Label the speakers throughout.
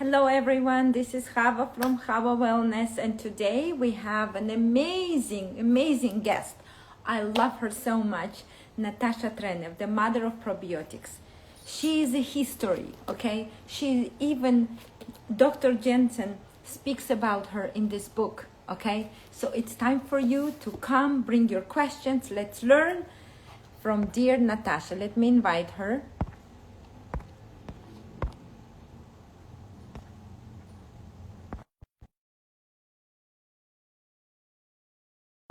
Speaker 1: Hello everyone, this is Hava from Hava Wellness, and today we have an amazing guest. I love her so much, Natasha Trenev, the mother of probiotics. She is a history, okay? Even Dr. Jensen speaks about her in this book, okay? So it's time for you to come, bring your questions. Let's learn from dear Natasha. Let me invite her.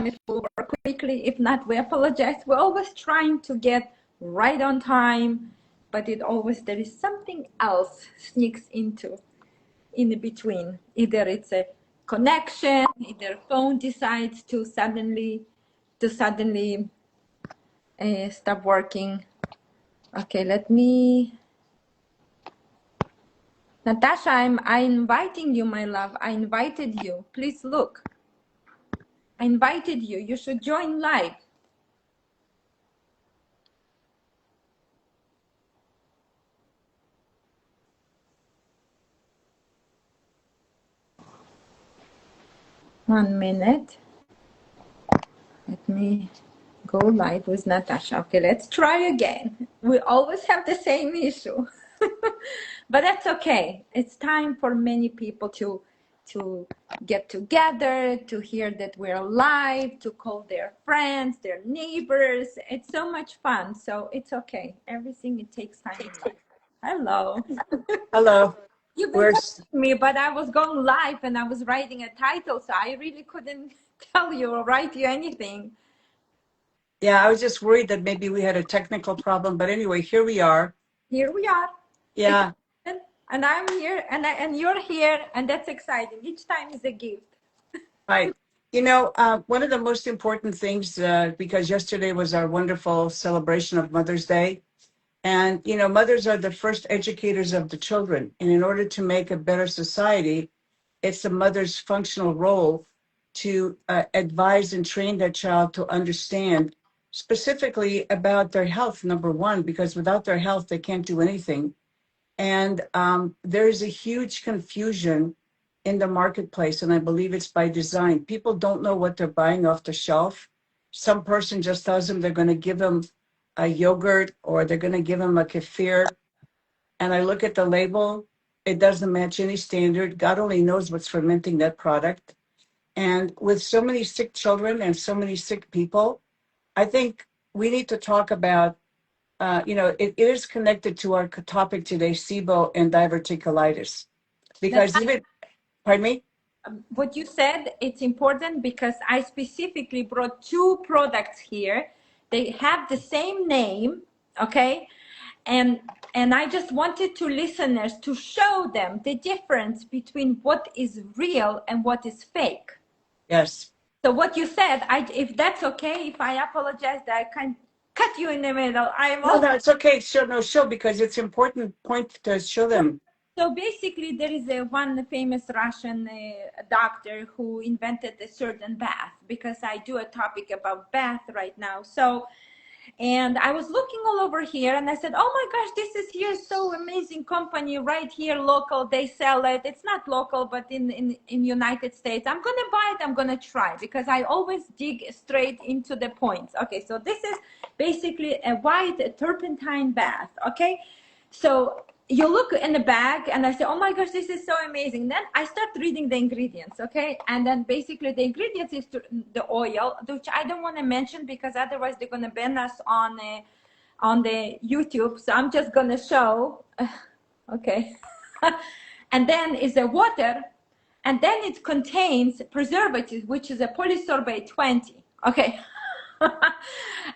Speaker 1: It will work quickly. If not, we apologize. We're always trying to get right on time, but there is something else sneaks in between. Either it's a connection, either phone decides to suddenly stop working. Okay, Natasha, I'm inviting you, my love. I invited you. Please look. I invited you. You should join live. One minute. Let me go live with Natasha. Okay, let's try again. We always have the same issue. But that's okay. It's time for many people to get together, to hear that we're live, to call their friends, their neighbors. It's so much fun. So it's okay. Everything, it takes time in life. Hello.
Speaker 2: Hello.
Speaker 1: You've been texting me, but I was going live and I was writing a title, so I really couldn't tell you or write you anything.
Speaker 2: Yeah, I was just worried that maybe we had a technical problem, but anyway, here we are.
Speaker 1: Here we are.
Speaker 2: Yeah.
Speaker 1: And I'm here, and you're here, and that's exciting. Each time is a gift.
Speaker 2: Right. One of the most important things, because yesterday was our wonderful celebration of Mother's Day, and, mothers are the first educators of the children. And in order to make a better society, it's the mother's functional role to advise and train that child to understand specifically about their health, number one, because without their health, they can't do anything. And there's a huge confusion in the marketplace, and I believe it's by design. People don't know what they're buying off the shelf. Some person just tells them they're going to give them a yogurt or they're going to give them a kefir. And I look at the label, it doesn't match any standard. God only knows what's fermenting that product. And with so many sick children and so many sick people, I think we need to talk about it is connected to our topic today, SIBO and diverticulitis. Because pardon me?
Speaker 1: What you said, it's important because I specifically brought two products here. They have the same name, okay? And I just wanted to listeners to show them the difference between what is real and what is fake.
Speaker 2: Yes.
Speaker 1: So what you said, if that's okay, if I apologize that I can cut you in the middle.
Speaker 2: No, it's okay. Show, because it's important point to show them.
Speaker 1: So basically, there is one famous Russian doctor who invented a certain bath, because I do a topic about bath right now. So, and I was looking all over here and I said, oh my gosh, this is here, so amazing company right here, local, they sell it. It's not local, but in United States. I'm going to buy it, I'm going to try, because I always dig straight into the points. Okay, so this is basically a white turpentine bath, okay? So you look in the bag and I say, oh my gosh, this is so amazing. Then I start reading the ingredients, okay? And then basically the ingredients is the oil, which I don't want to mention because otherwise they're going to ban us on the YouTube. So I'm just going to show, okay. And then is the water, and then it contains preservatives, which is a polysorbate 20, okay?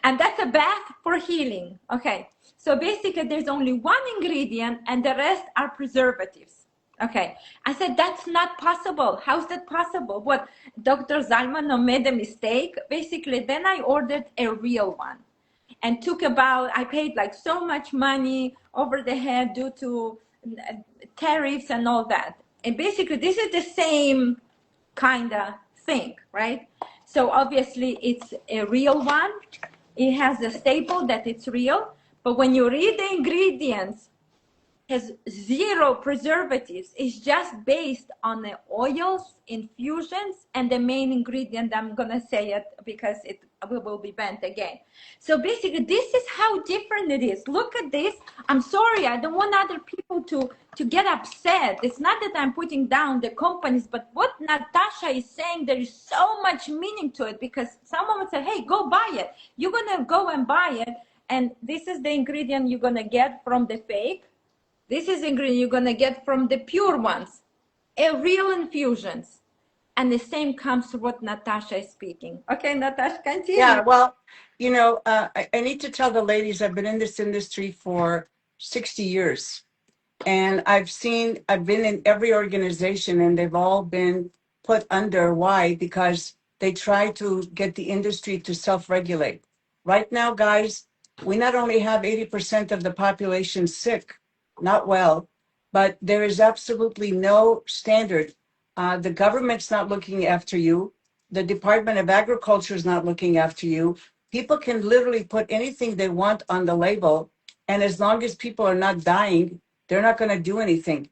Speaker 1: And that's a bath for healing, okay? So basically there's only one ingredient and the rest are preservatives. Okay, I said, that's not possible. How's that possible? What, Dr. Zalman made a mistake? Basically, then I ordered a real one and I paid like so much money over the head due to tariffs and all that. And basically this is the same kind of thing, right? So obviously it's a real one. It has a staple that it's real. But when you read the ingredients, has zero preservatives. It's just based on the oils, infusions, and the main ingredient. I'm gonna say it because it will be banned again. So basically, this is how different it is. Look at this. I'm sorry, I don't want other people to get upset. It's not that I'm putting down the companies, but what Natasha is saying, there is so much meaning to it, because someone would say, hey, go buy it. You're gonna go and buy it, and this is the ingredient you're gonna get from the fake. This is ingredient you're gonna get from the pure ones, a real infusions. And the same comes to what Natasha is speaking. Okay, Natasha, continue.
Speaker 2: Yeah, well, I need to tell the ladies I've been in this industry for 60 years. And I've been in every organization, and they've all been put under. Why? Because they try to get the industry to self-regulate. Right now, guys, we not only have 80% of the population sick, not well, but there is absolutely no standard. The government's not looking after you. The Department of Agriculture is not looking after you. People can literally put anything they want on the label, and as long as people are not dying, they're not going to do anything.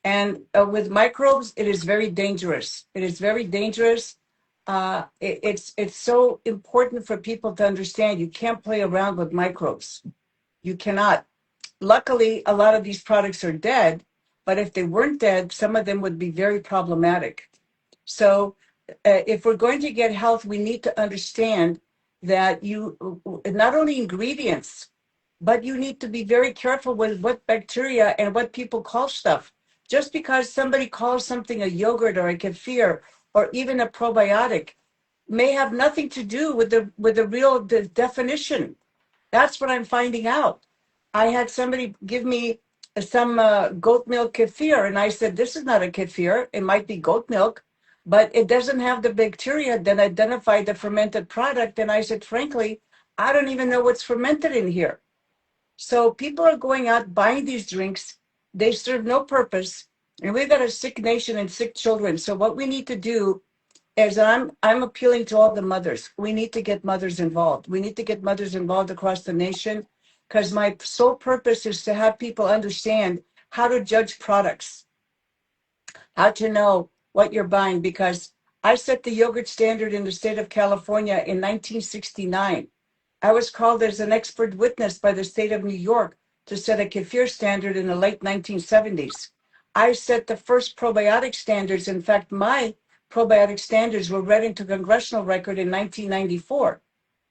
Speaker 2: And with microbes, it is very dangerous. It is very dangerous. It's so important for people to understand you can't play around with microbes. You cannot. Luckily, a lot of these products are dead, but if they weren't dead, some of them would be very problematic. So if we're going to get health, we need to understand that not only ingredients, but you need to be very careful with what bacteria and what people call stuff. Just because somebody calls something a yogurt or a kefir or even a probiotic may have nothing to do with the real definition. That's what I'm finding out. I had somebody give me some goat milk kefir, and I said, this is not a kefir. It might be goat milk, but it doesn't have the bacteria that identify the fermented product. And I said, frankly, I don't even know what's fermented in here. So people are going out buying these drinks. They serve no purpose. And we've got a sick nation and sick children. So what we need to do is I'm appealing to all the mothers. We need to get mothers involved. We need to get mothers involved across the nation, because my sole purpose is to have people understand how to judge products, how to know what you're buying, because I set the yogurt standard in the state of California in 1969. I was called as an expert witness by the state of New York to set a kefir standard in the late 1970s. I set the first probiotic standards. In fact, my probiotic standards were read into congressional record in 1994.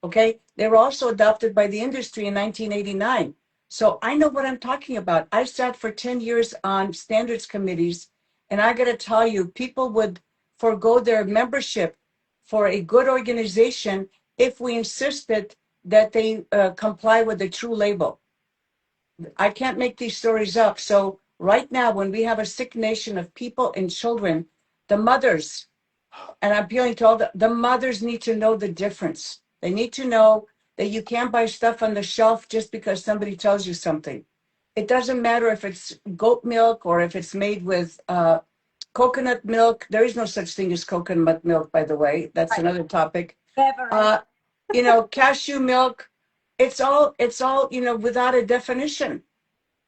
Speaker 2: Okay, they were also adopted by the industry in 1989. So I know what I'm talking about. I sat for 10 years on standards committees, and I got to tell you, people would forego their membership for a good organization if we insisted that they comply with the true label. I can't make these stories up. So right now, when we have a sick nation of people and children, the mothers, and I'm appealing to all the mothers need to know the difference. They need to know that you can't buy stuff on the shelf just because somebody tells you something. It doesn't matter if it's goat milk or if it's made with coconut milk. There is no such thing as coconut milk, by the way. That's another topic. Cashew milk. It's all without a definition.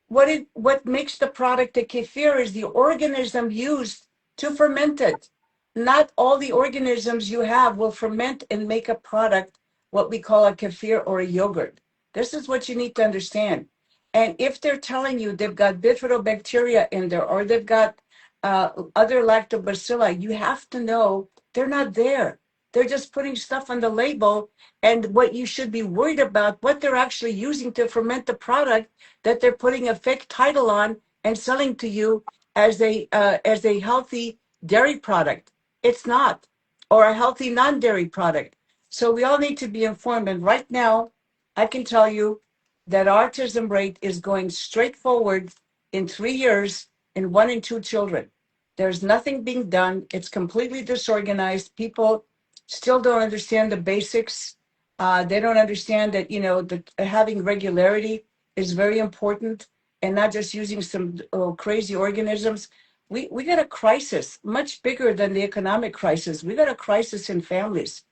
Speaker 2: What makes the product a kefir is the organism used to ferment it. Not all the organisms you have will ferment and make a product, what we call a kefir or a yogurt. This is what you need to understand. And if they're telling you they've got bifidobacteria in there or they've got other lactobacilli, you have to know they're not there. They're just putting stuff on the label. And what you should be worried about, what they're actually using to ferment the product that they're putting a fake title on and selling to you as a healthy dairy product. It's not, or a healthy non-dairy product. So we all need to be informed. And right now, I can tell you that autism rate is going straight forward in 3 years in 1 in 2 children. There's nothing being done. It's completely disorganized. People still don't understand the basics. They don't understand that, having regularity is very important and not just using some crazy organisms. We got a crisis much bigger than the economic crisis. We got a crisis in families.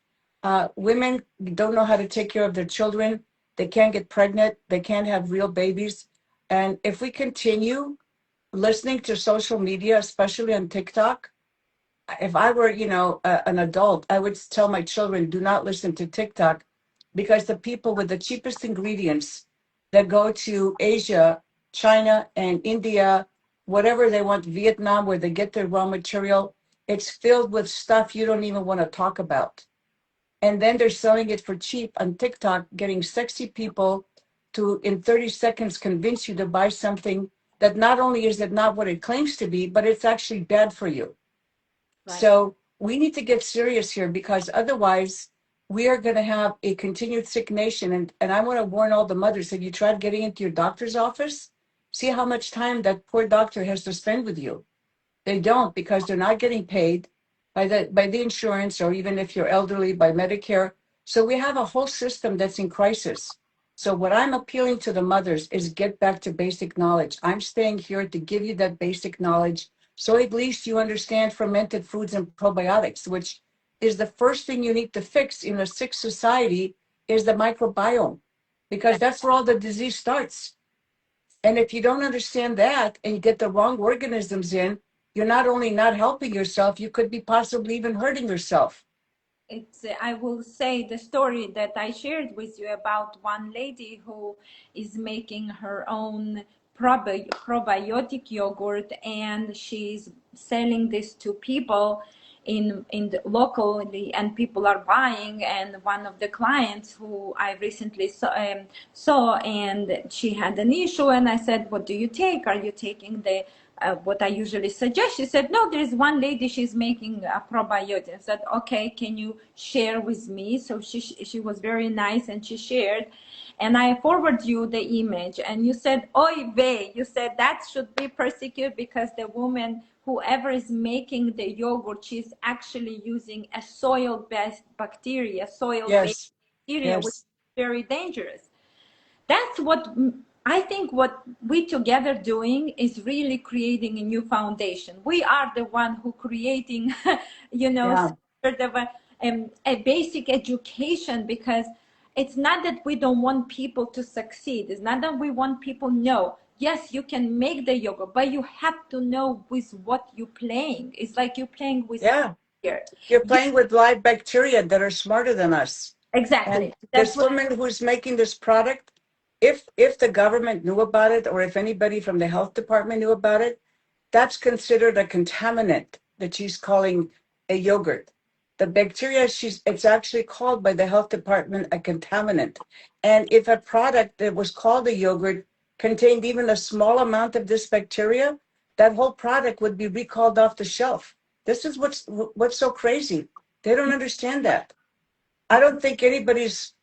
Speaker 2: Women don't know how to take care of their children. They can't get pregnant. They can't have real babies. And if we continue listening to social media, especially on TikTok. If I were, an adult, I would tell my children, do not listen to TikTok because the people with the cheapest ingredients that go to Asia, China, and India, whatever they want, Vietnam, where they get their raw material, it's filled with stuff you don't even want to talk about. And then they're selling it for cheap on TikTok, getting sexy people to, in 30 seconds, convince you to buy something that not only is it not what it claims to be, but it's actually bad for you.
Speaker 1: Right.
Speaker 2: So we need to get serious here because otherwise we are going to have a continued sick nation. And I want to warn all the mothers, have you tried getting into your doctor's office? See how much time that poor doctor has to spend with you. They don't because they're not getting paid by the insurance, or even if you're elderly, by Medicare. So we have a whole system that's in crisis. So what I'm appealing to the mothers is get back to basic knowledge. I'm staying here to give you that basic knowledge so at least you understand fermented foods and probiotics, which is the first thing you need to fix in a sick society is the microbiome, because that's where all the disease starts. And if you don't understand that and you get the wrong organisms in, you're not only not helping yourself, you could be possibly even hurting yourself.
Speaker 1: It's I will say the story that I shared with you about one lady who is making her own probiotic yogurt, and she's selling this to people in the locally, and people are buying. And one of the clients who I recently saw, and she had an issue, and I said, what do you take? Are you taking the what I usually suggest? She said, no, there is one lady, she's making a probiotic. I said, okay, can you share with me? So she was very nice, and she shared, and I forward you the image, and you said, oy vey, you said that should be persecuted because the woman, whoever is making the yogurt, she's actually using a soil-based bacteria, soil-based
Speaker 2: Yes,
Speaker 1: bacteria, which is
Speaker 2: yes,
Speaker 1: very dangerous. That's what I think what we together doing is really creating a new foundation. We are the one who creating,
Speaker 2: yeah,
Speaker 1: sort of a basic education, because it's not that we don't want people to succeed. It's not that we want people know. Yes, you can make the yoga, but you have to know with what you're playing. It's like you're playing with
Speaker 2: yeah.
Speaker 1: fire.
Speaker 2: You're
Speaker 1: You,
Speaker 2: playing with live bacteria that are smarter than us. And
Speaker 1: exactly. That's
Speaker 2: this
Speaker 1: what.
Speaker 2: woman who's making this product, if the government knew about it, or if anybody from the health department knew about it, that's considered a contaminant that she's calling a yogurt. The bacteria it's actually called by the health department a contaminant. And if a product that was called a yogurt contained even a small amount of this bacteria, that whole product would be recalled off the shelf. This is what's so crazy. They don't understand that. I don't think anybody's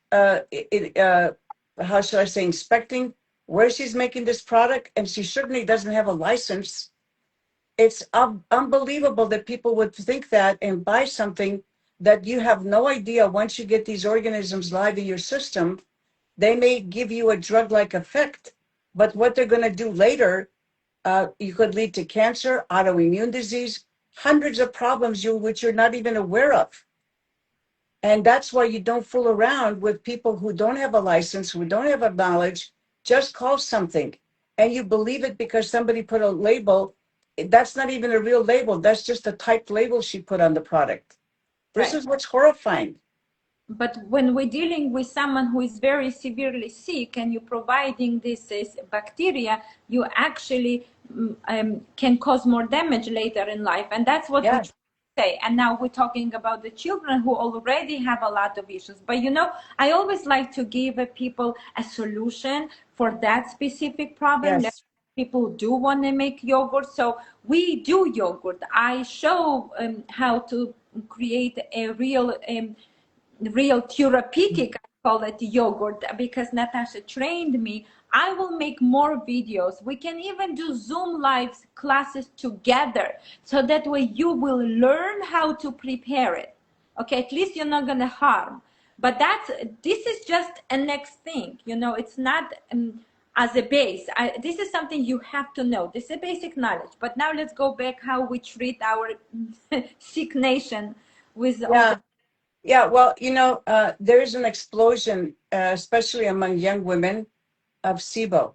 Speaker 2: how should I say, inspecting where she's making this product, and she certainly doesn't have a license. It's unbelievable that people would think that and buy something that you have no idea. Once you get these organisms live in your system, they may give you a drug-like effect, but what they're going to do later, you could lead to cancer, autoimmune disease, hundreds of problems which you're not even aware of. And that's why you don't fool around with people who don't have a license, who don't have a knowledge. Just call something and you believe it because somebody put a label. That's not even a real label. That's just a typed label she put on the product. This
Speaker 1: Right.
Speaker 2: is what's horrifying.
Speaker 1: But when we're dealing with someone who is very severely sick and you're providing this bacteria, you actually can cause more damage later in life. And that's what we
Speaker 2: Yeah.
Speaker 1: try to say. And now we're talking about the children who already have a lot of issues. But I always like to give people a solution for that specific problem.
Speaker 2: Yes.
Speaker 1: People do want to make yogurt, so we do yogurt. I show how to create a real therapeutic, I call it yogurt, because Natasha trained me. I will make more videos. We can even do Zoom live classes together, so that way you will learn how to prepare it. Okay, at least you're not gonna harm. But this is just a next thing. It's not as a base. This is something you have to know. This is basic knowledge. But now let's go back how we treat our sick nation with all the.
Speaker 2: Yeah. Yeah. Well, there is an explosion, especially among young women, of SIBO.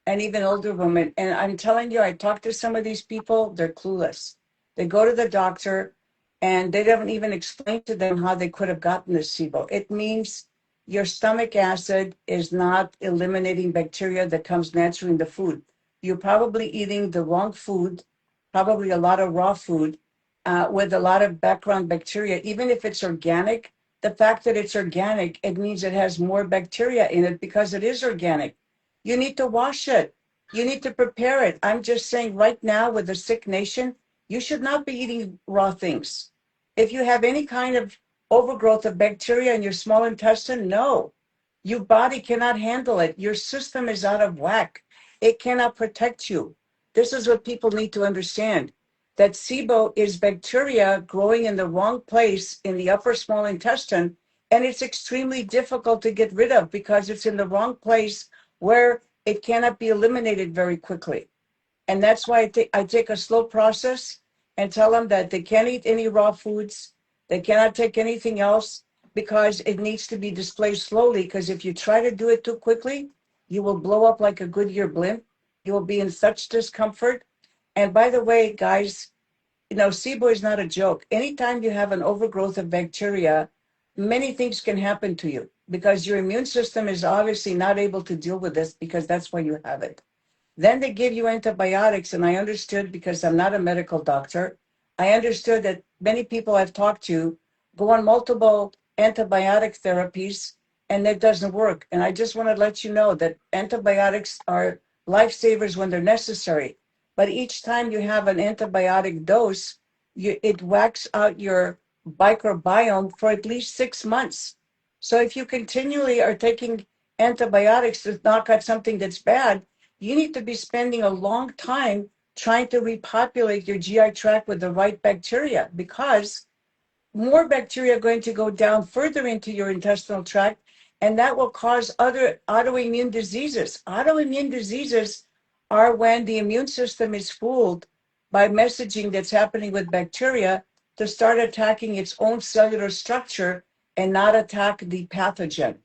Speaker 2: and even older women. And I'm telling you, I talk to some of these people, they're clueless. They go to the doctor and they don't even explain to them how they could have gotten this SIBO. It means your stomach acid is not eliminating bacteria that comes naturally in the food. You're probably eating the wrong food, probably a lot of raw food with a lot of background bacteria. Even if it's organic, the fact that it's organic, it means it has more bacteria in it because it is organic. You need to wash it. You need to prepare it. I'm just saying right now with the sick nation, you should not be eating raw things. If you have any kind of overgrowth of bacteria in your small intestine, no. Your body cannot handle it. Your system is out of whack. It cannot protect you. This is what people need to understand, that SIBO is bacteria growing in the wrong place in the upper small intestine, and it's extremely difficult to get rid of because it's in the wrong place where it cannot be eliminated very quickly. And that's why I take a slow process and tell them that they can't eat any raw foods. They cannot take anything else because it needs to be displaced slowly. Because if you try to do it too quickly, you will blow up like a Goodyear blimp. You will be in such discomfort. And by the way, guys, SIBO is not a joke. Anytime you have an overgrowth of bacteria, many things can happen to you because your immune system is obviously not able to deal with this because that's why you have it. Then they give you antibiotics, and I understood because I'm not a medical doctor. I understood that many people I've talked to go on multiple antibiotic therapies, and it doesn't work. And I just want to let you know that antibiotics are lifesavers when they're necessary. But each time you have an antibiotic dose, it whacks out your microbiome for at least 6 months. So if you continually are taking antibiotics to knock out something that's bad, you need to be spending a long time trying to repopulate your GI tract with the right bacteria because more bacteria are going to go down further into your intestinal tract, and that will cause other autoimmune diseases. Autoimmune diseases are when the immune system is fooled by messaging that's happening with bacteria to start attacking its own cellular structure and not attack the pathogen.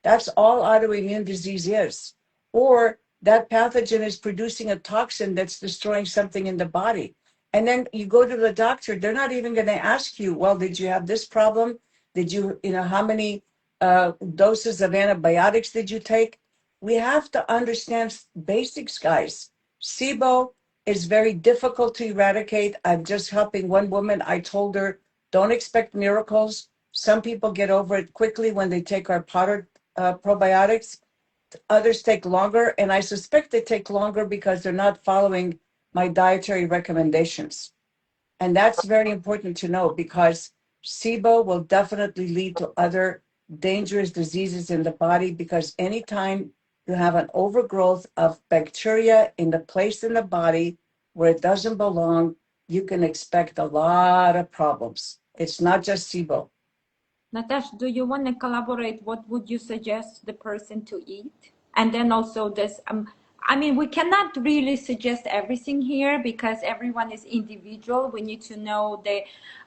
Speaker 2: That's all autoimmune disease is. Or that pathogen is producing a toxin that's destroying something in the body. And then you go to the doctor, they're not even going to ask you, well, did you have this problem? Did you, how many doses of antibiotics did you take? We have to understand basics, guys. SIBO is very difficult to eradicate. I'm just helping one woman. I told her, don't expect miracles. Some people get over it quickly when they take our powdered probiotics. Others take longer, and I suspect they take longer because they're not following my dietary recommendations. And that's very important to know because SIBO will definitely lead to other dangerous diseases in the body because anytime you have an overgrowth of bacteria in the place in the body where it doesn't belong, you can expect a lot of problems. It's not just SIBO.
Speaker 1: Natasha, do you want to collaborate? What would you suggest the person to eat? And then also this, I mean, we cannot really suggest everything here because everyone is individual. We need to know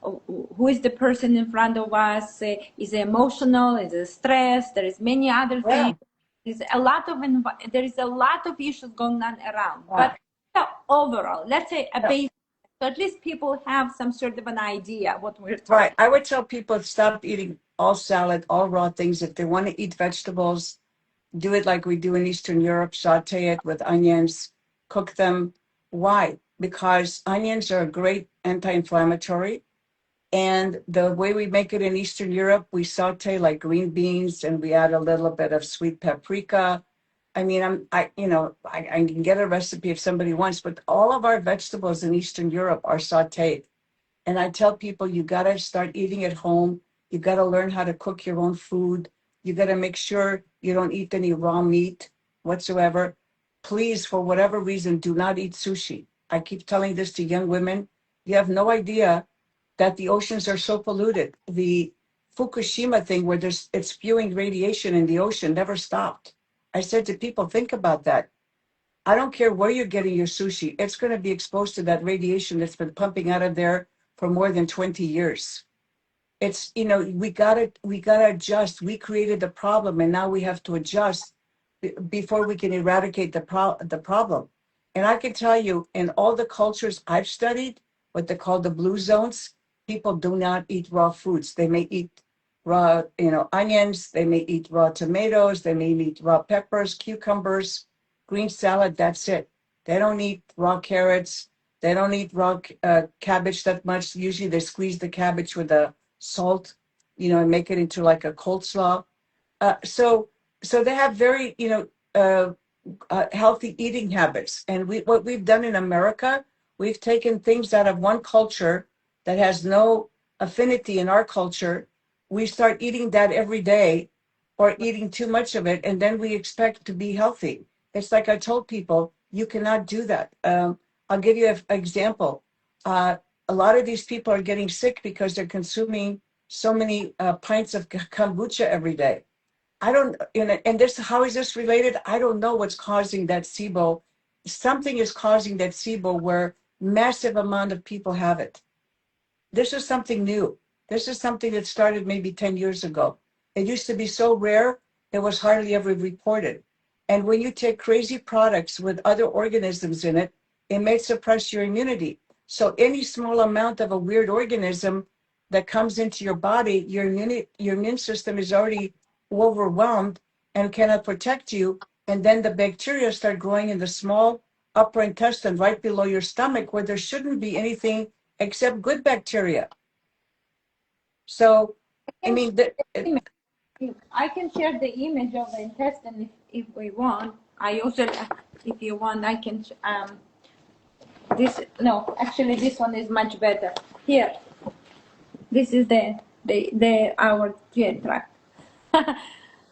Speaker 1: who is the person in front of us. Is it emotional? Is it stress? There is many other things. There is a lot of issues going on around. But overall, let's say a basic. So at least people have some sort of an idea what we're talking.
Speaker 2: Right. I would tell people to stop eating all salad, all raw things. If they want to eat vegetables, do it like we do in Eastern Europe, saute it with onions, cook them. Why? Because onions are a great anti-inflammatory. And the way we make it in Eastern Europe, we saute like green beans and we add a little bit of sweet paprika. I mean, I can get a recipe if somebody wants, but all of our vegetables in Eastern Europe are sauteed. And I tell people, you got to start eating at home. You got to learn how to cook your own food. You got to make sure you don't eat any raw meat whatsoever. Please, for whatever reason, do not eat sushi. I keep telling this to young women. You have no idea that the oceans are so polluted. The Fukushima thing where it's spewing radiation in the ocean never stopped. I said to people, think about that. I don't care where you're getting your sushi. It's going to be exposed to that radiation that's been pumping out of there for more than 20 years. It's, we gotta adjust. We created the problem and now we have to adjust. before we can eradicate the problem. And I can tell you, in all the cultures I've studied, what they call the blue zones, people do not eat raw foods. They may eat raw, onions. They may eat raw tomatoes. They may eat raw peppers, cucumbers, green salad. That's it. They don't eat raw carrots. They don't eat raw cabbage that much. Usually they squeeze the cabbage with the salt, and make it into like a coleslaw. So they have very, healthy eating habits. And what we've done in America, we've taken things out of one culture that has no affinity in our culture. We start eating that every day or eating too much of it, and then we expect to be healthy. It's like I told people, you cannot do that. I'll give you an example. A lot of these people are getting sick because they're consuming so many pints of kombucha every day. I don't, and this, how is this related? I don't know what's causing that SIBO. Something is causing that SIBO where massive amount of people have it. This is something new. This is something that started maybe 10 years ago. It used to be so rare, it was hardly ever reported. And when you take crazy products with other organisms in it, it may suppress your immunity. So any small amount of a weird organism that comes into your body, your immune system is already overwhelmed and cannot protect you. And then the bacteria start growing in the small upper intestine right below your stomach where there shouldn't be anything except good bacteria. So, I mean,
Speaker 1: I can share the image of the intestine if we want. I also, if you want, I can, actually this one is much better. Here, this is our GI tract.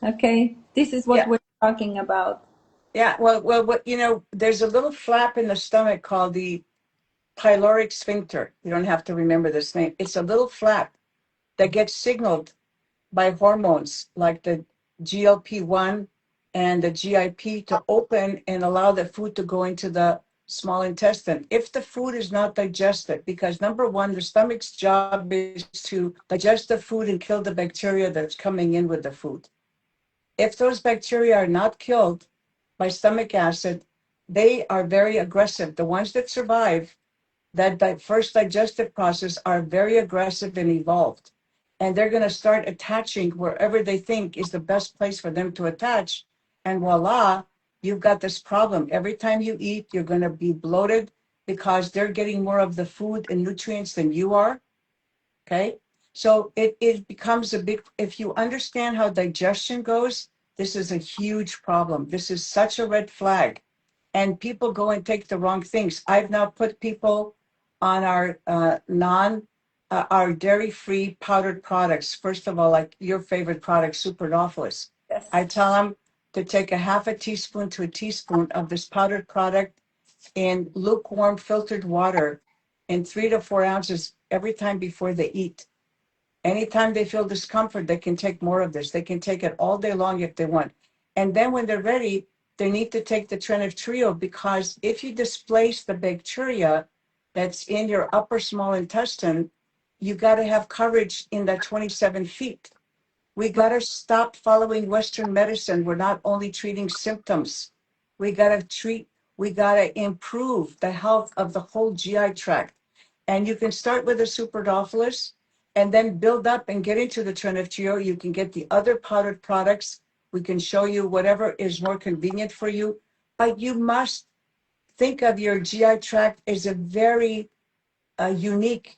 Speaker 1: Okay, this is what we're talking about.
Speaker 2: Yeah, well, there's a little flap in the stomach called the pyloric sphincter. You don't have to remember this name. It's a little flap that gets signaled by hormones like the GLP-1 and the GIP to open and allow the food to go into the small intestine. If the food is not digested, because number one, the stomach's job is to digest the food and kill the bacteria that's coming in with the food. If those bacteria are not killed by stomach acid, they are very aggressive. The ones that survive that first digestive process are very aggressive and evolved. And they're going to start attaching wherever they think is the best place for them to attach. And voila, you've got this problem. Every time you eat, you're going to be bloated because they're getting more of the food and nutrients than you are. Okay? So it becomes a big, if you understand how digestion goes, this is a huge problem. This is such a red flag. And people go and take the wrong things. I've now put people on our our dairy-free powdered products. First of all, like your favorite product, Supernophilus.
Speaker 1: Yes.
Speaker 2: I tell them to take a half a teaspoon to a teaspoon of this powdered product in lukewarm filtered water in 3 to 4 ounces every time before they eat. Anytime they feel discomfort, they can take more of this. They can take it all day long if they want. And then when they're ready, they need to take the Trenev Trio, because if you displace the bacteria that's in your upper small intestine, you got to have courage in that 27 feet. We got to stop following Western medicine. We're not only treating symptoms. We got to improve the health of the whole GI tract. And you can start with a Supernophilus and then build up and get into the Trenev Trio. You can get the other powdered products. We can show you whatever is more convenient for you. But you must think of your GI tract as a very unique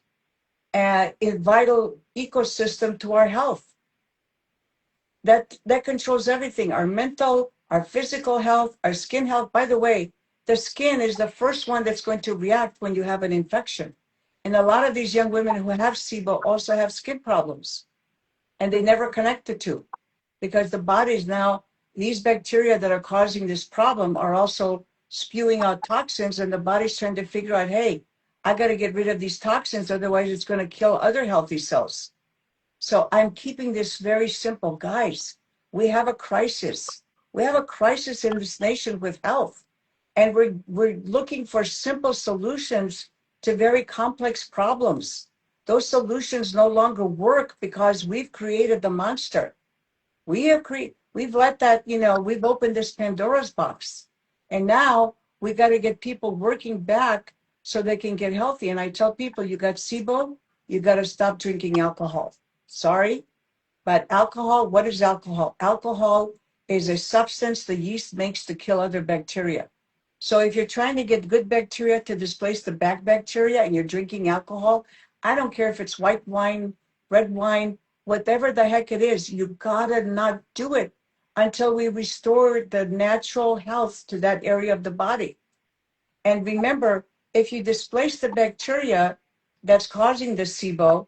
Speaker 2: and vital ecosystem to our health. That controls everything, our mental, our physical health, our skin health. By the way, the skin is the first one that's going to react when you have an infection. And a lot of these young women who have SIBO also have skin problems, and they never connect the two, because the body's now, these bacteria that are causing this problem are also spewing out toxins, and the body's trying to figure out, hey, I got to get rid of these toxins, otherwise it's going to kill other healthy cells. So I'm keeping this very simple. Guys, we have a crisis. We have a crisis in this nation with health. And we're looking for simple solutions to very complex problems. Those solutions no longer work because we've created the monster. We We've let that, we've opened this Pandora's box. And now we got to get people working back so they can get healthy. And I tell people, you got SIBO, you got to stop drinking alcohol. Sorry, but alcohol, what is alcohol? Alcohol is a substance the yeast makes to kill other bacteria. So if you're trying to get good bacteria to displace the bad bacteria and you're drinking alcohol, I don't care if it's white wine, red wine, whatever the heck it is, you gotta not do it until we restore the natural health to that area of the body. And remember, if you displace the bacteria that's causing the SIBO,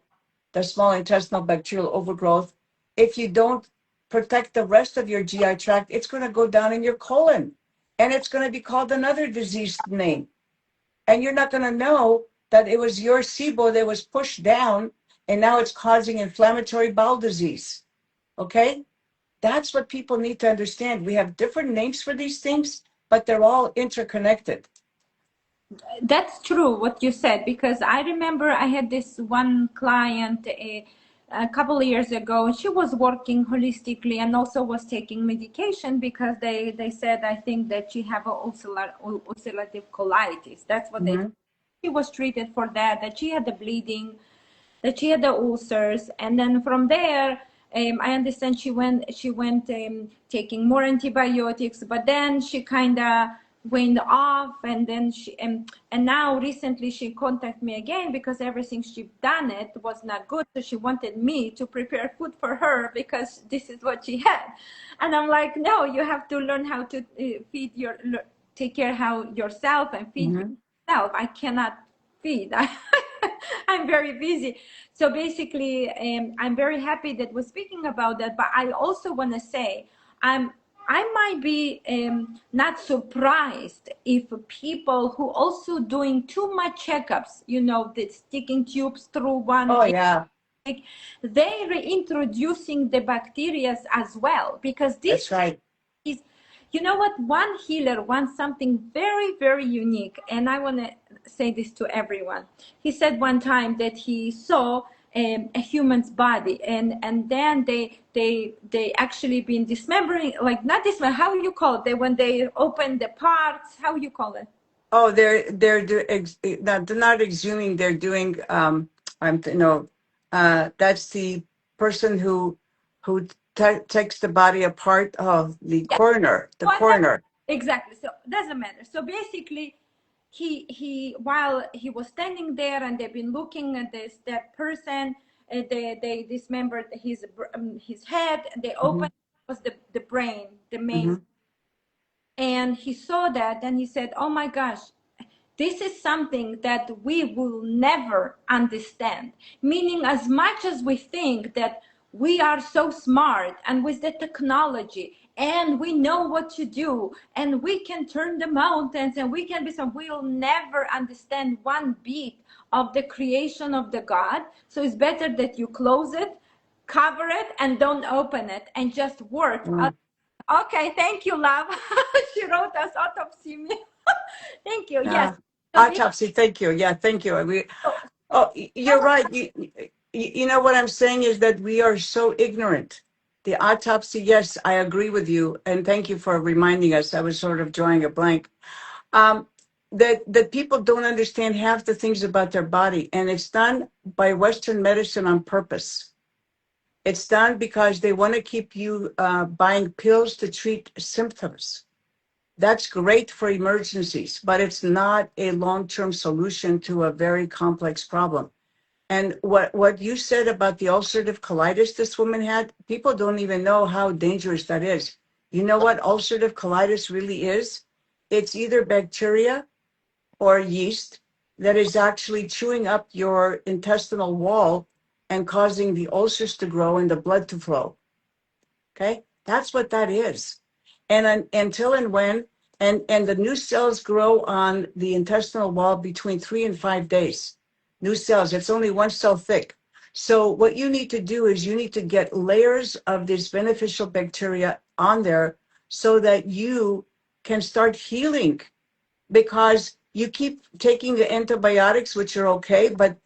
Speaker 2: the small intestinal bacterial overgrowth, if you don't protect the rest of your GI tract, it's going to go down in your colon and it's going to be called another disease name. And you're not going to know that it was your SIBO that was pushed down and now it's causing inflammatory bowel disease. Okay? That's what people need to understand. We have different names for these things, but they're all interconnected.
Speaker 1: That's true what you said, because I remember I had this one client a couple of years ago, and she was working holistically and also was taking medication because they said, I think that she have ulcerative colitis. That's what they. She was treated for that she had the bleeding, that she had the ulcers, and then from there, I understand she went taking more antibiotics, but then she kind of went off, and then she and now recently she contacted me again because everything she done it was not good, so she wanted me to prepare food for her because this is what she had. And I'm like, no, you have to learn how to take care how yourself and feed yourself. I cannot feed. I'm very busy. So basically, I'm very happy that we're speaking about that. But I also want to say, I might be not surprised if people who also doing too much checkups, the sticking tubes through one.
Speaker 2: Oh, yeah.
Speaker 1: They reintroducing the bacteria as well, because this
Speaker 2: That's right.
Speaker 1: is, you know what, one healer wants something very, very unique, and I want to say this to everyone. He said one time that he saw a human's body, and then they actually been dismembering, like not dismembering, how you call it, when they open the parts, how you call it?
Speaker 2: Oh, they're not exhuming. They're doing. That's the person who takes the body apart. Oh, the coroner. The coroner.
Speaker 1: Exactly. So doesn't matter. So basically, he while he was standing there and they've been looking at that person, they dismembered his head. They opened was the brain, the main. And he saw that and he said, oh my gosh, this is something that we will never understand. Meaning, as much as we think that we are so smart and with the technology and we know what to do and we can turn the mountains and we can be some, we'll never understand one bit of the creation of the God. So it's better that you close it, cover it, and don't open it, and just work. Okay, thank you, love. She wrote us autopsy. Thank you. Yes.
Speaker 2: Autopsy. Thank you. Yeah, thank you. You're right. You know what I'm saying is that we are so ignorant. The autopsy, yes, I agree with you, and thank you for reminding us. I was sort of drawing a blank. That people don't understand half the things about their body, and it's done by Western medicine on purpose. It's done because they want to keep you buying pills to treat symptoms. That's great for emergencies, but it's not a long-term solution to a very complex problem. And what you said about the ulcerative colitis this woman had, people don't even know how dangerous that is. You know what ulcerative colitis really is? It's either bacteria or yeast that is actually chewing up your intestinal wall and causing the ulcers to grow and the blood to flow. Okay? That's what that is. And until and when, and the new cells grow on the intestinal wall between 3 and 5 days. New cells, it's only one cell thick. So what you need to do is you need to get layers of this beneficial bacteria on there so that you can start healing, because you keep taking the antibiotics, which are okay, but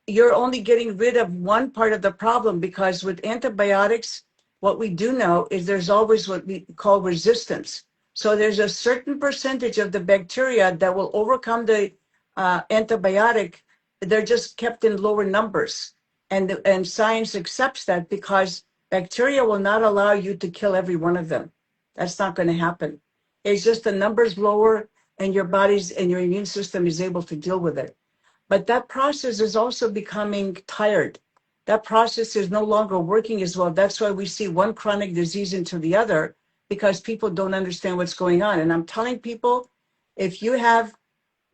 Speaker 2: you're only getting rid of one part of the problem, because with antibiotics, What we do know is there's always what we call resistance. So there's a certain percentage of the bacteria that will overcome the antibiotic. They're just kept in lower numbers. And science accepts that because bacteria will not allow you to kill every one of them. That's not going to happen. It's just the numbers lower and your body's and your immune system is able to deal with it. But that process is also becoming tired. That process is no longer working as well. That's why we see one chronic disease into the other, because people don't understand what's going on. And I'm telling people, if you have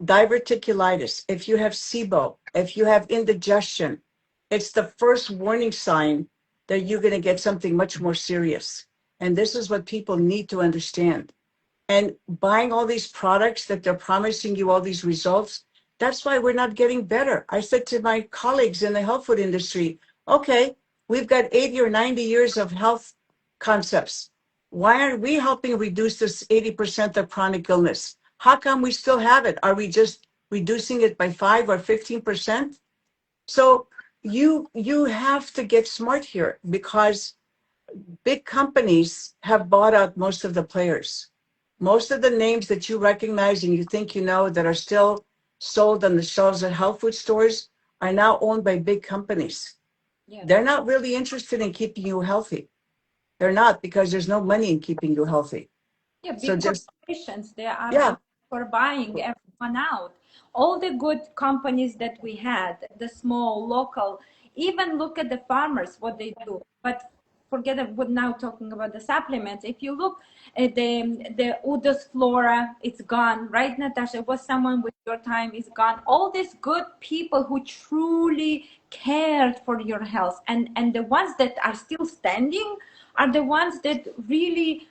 Speaker 2: diverticulitis, if you have SIBO, if you have indigestion, it's the first warning sign that you're going to get something much more serious. And this is what people need to understand. And buying all these products that they're promising you all these results, that's why we're not getting better. I said to my colleagues in the health food industry, okay, we've got 80 or 90 years of health concepts. Why aren't we helping reduce this 80% of chronic illness? How come we still have it? Are we just reducing it by 5 or 15%? So you have to get smart here, because big companies have bought out most of the players. Most of the names that you recognize and you think you know that are still sold on the shelves at health food stores are now owned by big companies.
Speaker 1: Yeah.
Speaker 2: They're not really interested in keeping you healthy. They're not, because there's no money in keeping you healthy.
Speaker 1: Yeah, big
Speaker 2: So just,
Speaker 1: corporations, they are
Speaker 2: yeah,
Speaker 1: for buying everyone out. All the good companies that we had, the small, local, even look at the farmers, what they do. But forget about now talking about the supplements. If you look at the Udo's Flora, it's gone, right, Natasha? It was someone with your time, is gone. All these good people who truly cared for your health, and the ones that are still standing are the ones that really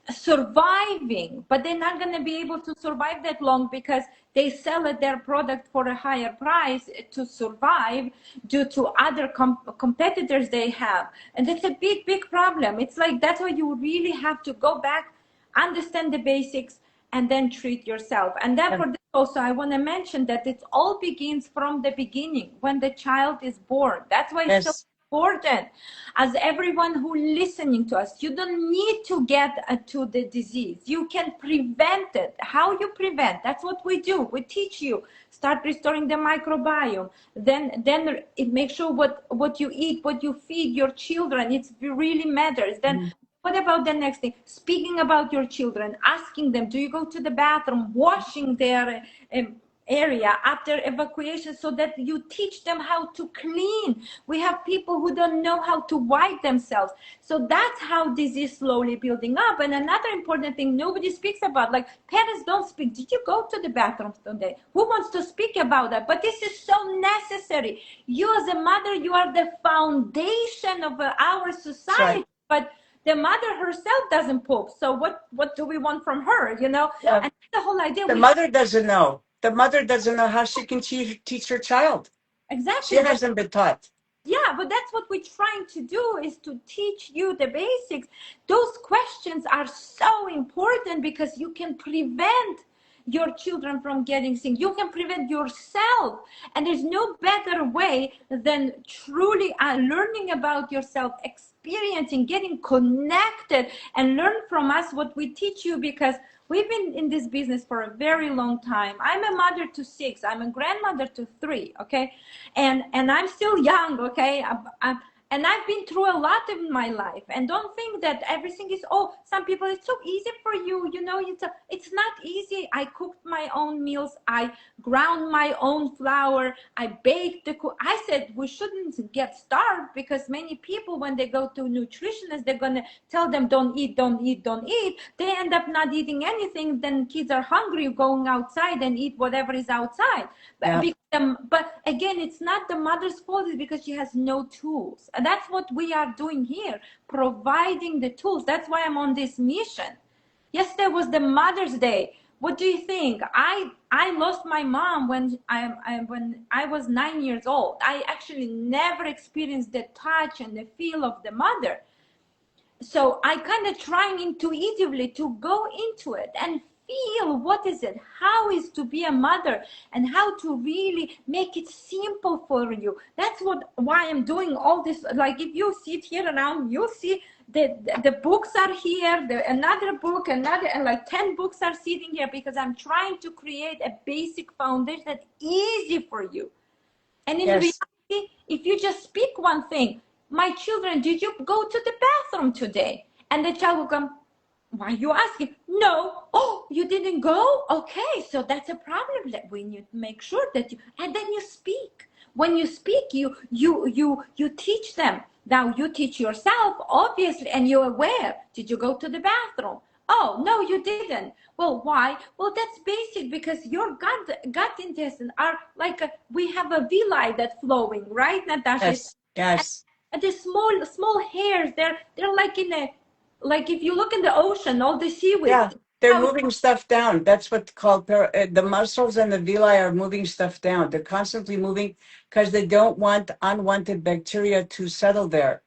Speaker 1: surviving, but they're not going to be able to survive that long because they sell their product for a higher price to survive due to other competitors they have. And that's a big problem. It's like, that's why you really have to go back, understand the basics, and then treat yourself. And therefore also I want to mention that it all begins from the beginning, when the child is born. That's why it's so important. As everyone who listening to us, you don't need to get to the disease. You can prevent it. How you prevent? That's what we do. We teach you. Start restoring the microbiome. Then it makes sure what you eat, what you feed your children. It really matters. Then what about the next thing? Speaking about your children, asking them, do you go to the bathroom, washing their area after evacuation, so that you teach them how to clean. We have people who don't know how to wipe themselves. So that's how disease slowly building up. And another important thing nobody speaks about, like parents don't speak. Did you go to the bathroom today? Who wants to speak about that? But this is so necessary. You as a mother, you are the foundation of our society. Right. But the mother herself doesn't poop. So what do we want from her, you know? Yeah. And the whole idea.
Speaker 2: The mother doesn't know. The mother doesn't know how she can teach her child.
Speaker 1: Exactly.
Speaker 2: She hasn't been taught.
Speaker 1: Yeah, but that's what we're trying to do, is to teach you the basics. Those questions are so important because you can prevent your children from getting sick. You can prevent yourself. And there's no better way than truly learning about yourself, experiencing, getting connected, and learn from us what we teach you, because we've been in this business for a very long time. I'm a mother to 6. I'm a grandmother to 3, okay? And I'm still young, okay? And I've been through a lot in my life. And don't think that everything is, oh, some people, it's so easy for you. You know, it's not easy. I cooked my own meals. I ground my own flour. I baked the cook. I said we shouldn't get starved, because many people, when they go to nutritionists, they're going to tell them, don't eat, don't eat, don't eat. They end up not eating anything. Then kids are hungry, going outside and eat whatever is outside. Yeah. But again, it's not the mother's fault. It's because she has no tools. And that's what we are doing here, providing the tools. That's why I'm on this mission. Yesterday was the Mother's Day. What do you think? I lost my mom when I was 9 years old. I actually never experienced the touch and the feel of the mother. So I kind of trying intuitively to go into it and feel what is it, how is to be a mother, and how to really make it simple for you. That's why I'm doing all this. Like if you sit here around, you'll see the books are here, another book, another, and like 10 books are sitting here, because I'm trying to create a basic foundation that's easy for you. And in
Speaker 2: Yes.
Speaker 1: reality, if you just speak one thing, my children, did you go to the bathroom today? And the child will come, why are you asking? No. Oh, you didn't go? Okay, so that's a problem. That we need to make sure that you, and then you speak. When you speak, you teach them. Now you teach yourself, obviously, and you're aware. Did you go to the bathroom? Oh, no, you didn't. Well, why? Well, that's basic, because your gut intestine are like we have a villi that's flowing, right, Natasha?
Speaker 2: Yes. Yes.
Speaker 1: And the small hairs, they're like in a, like if you look in the ocean, all the seaweed.
Speaker 2: Yeah, they're
Speaker 1: How,
Speaker 2: moving stuff down. That's what's called the muscles and the villi are moving stuff down. They're constantly moving because they don't want unwanted bacteria to settle there.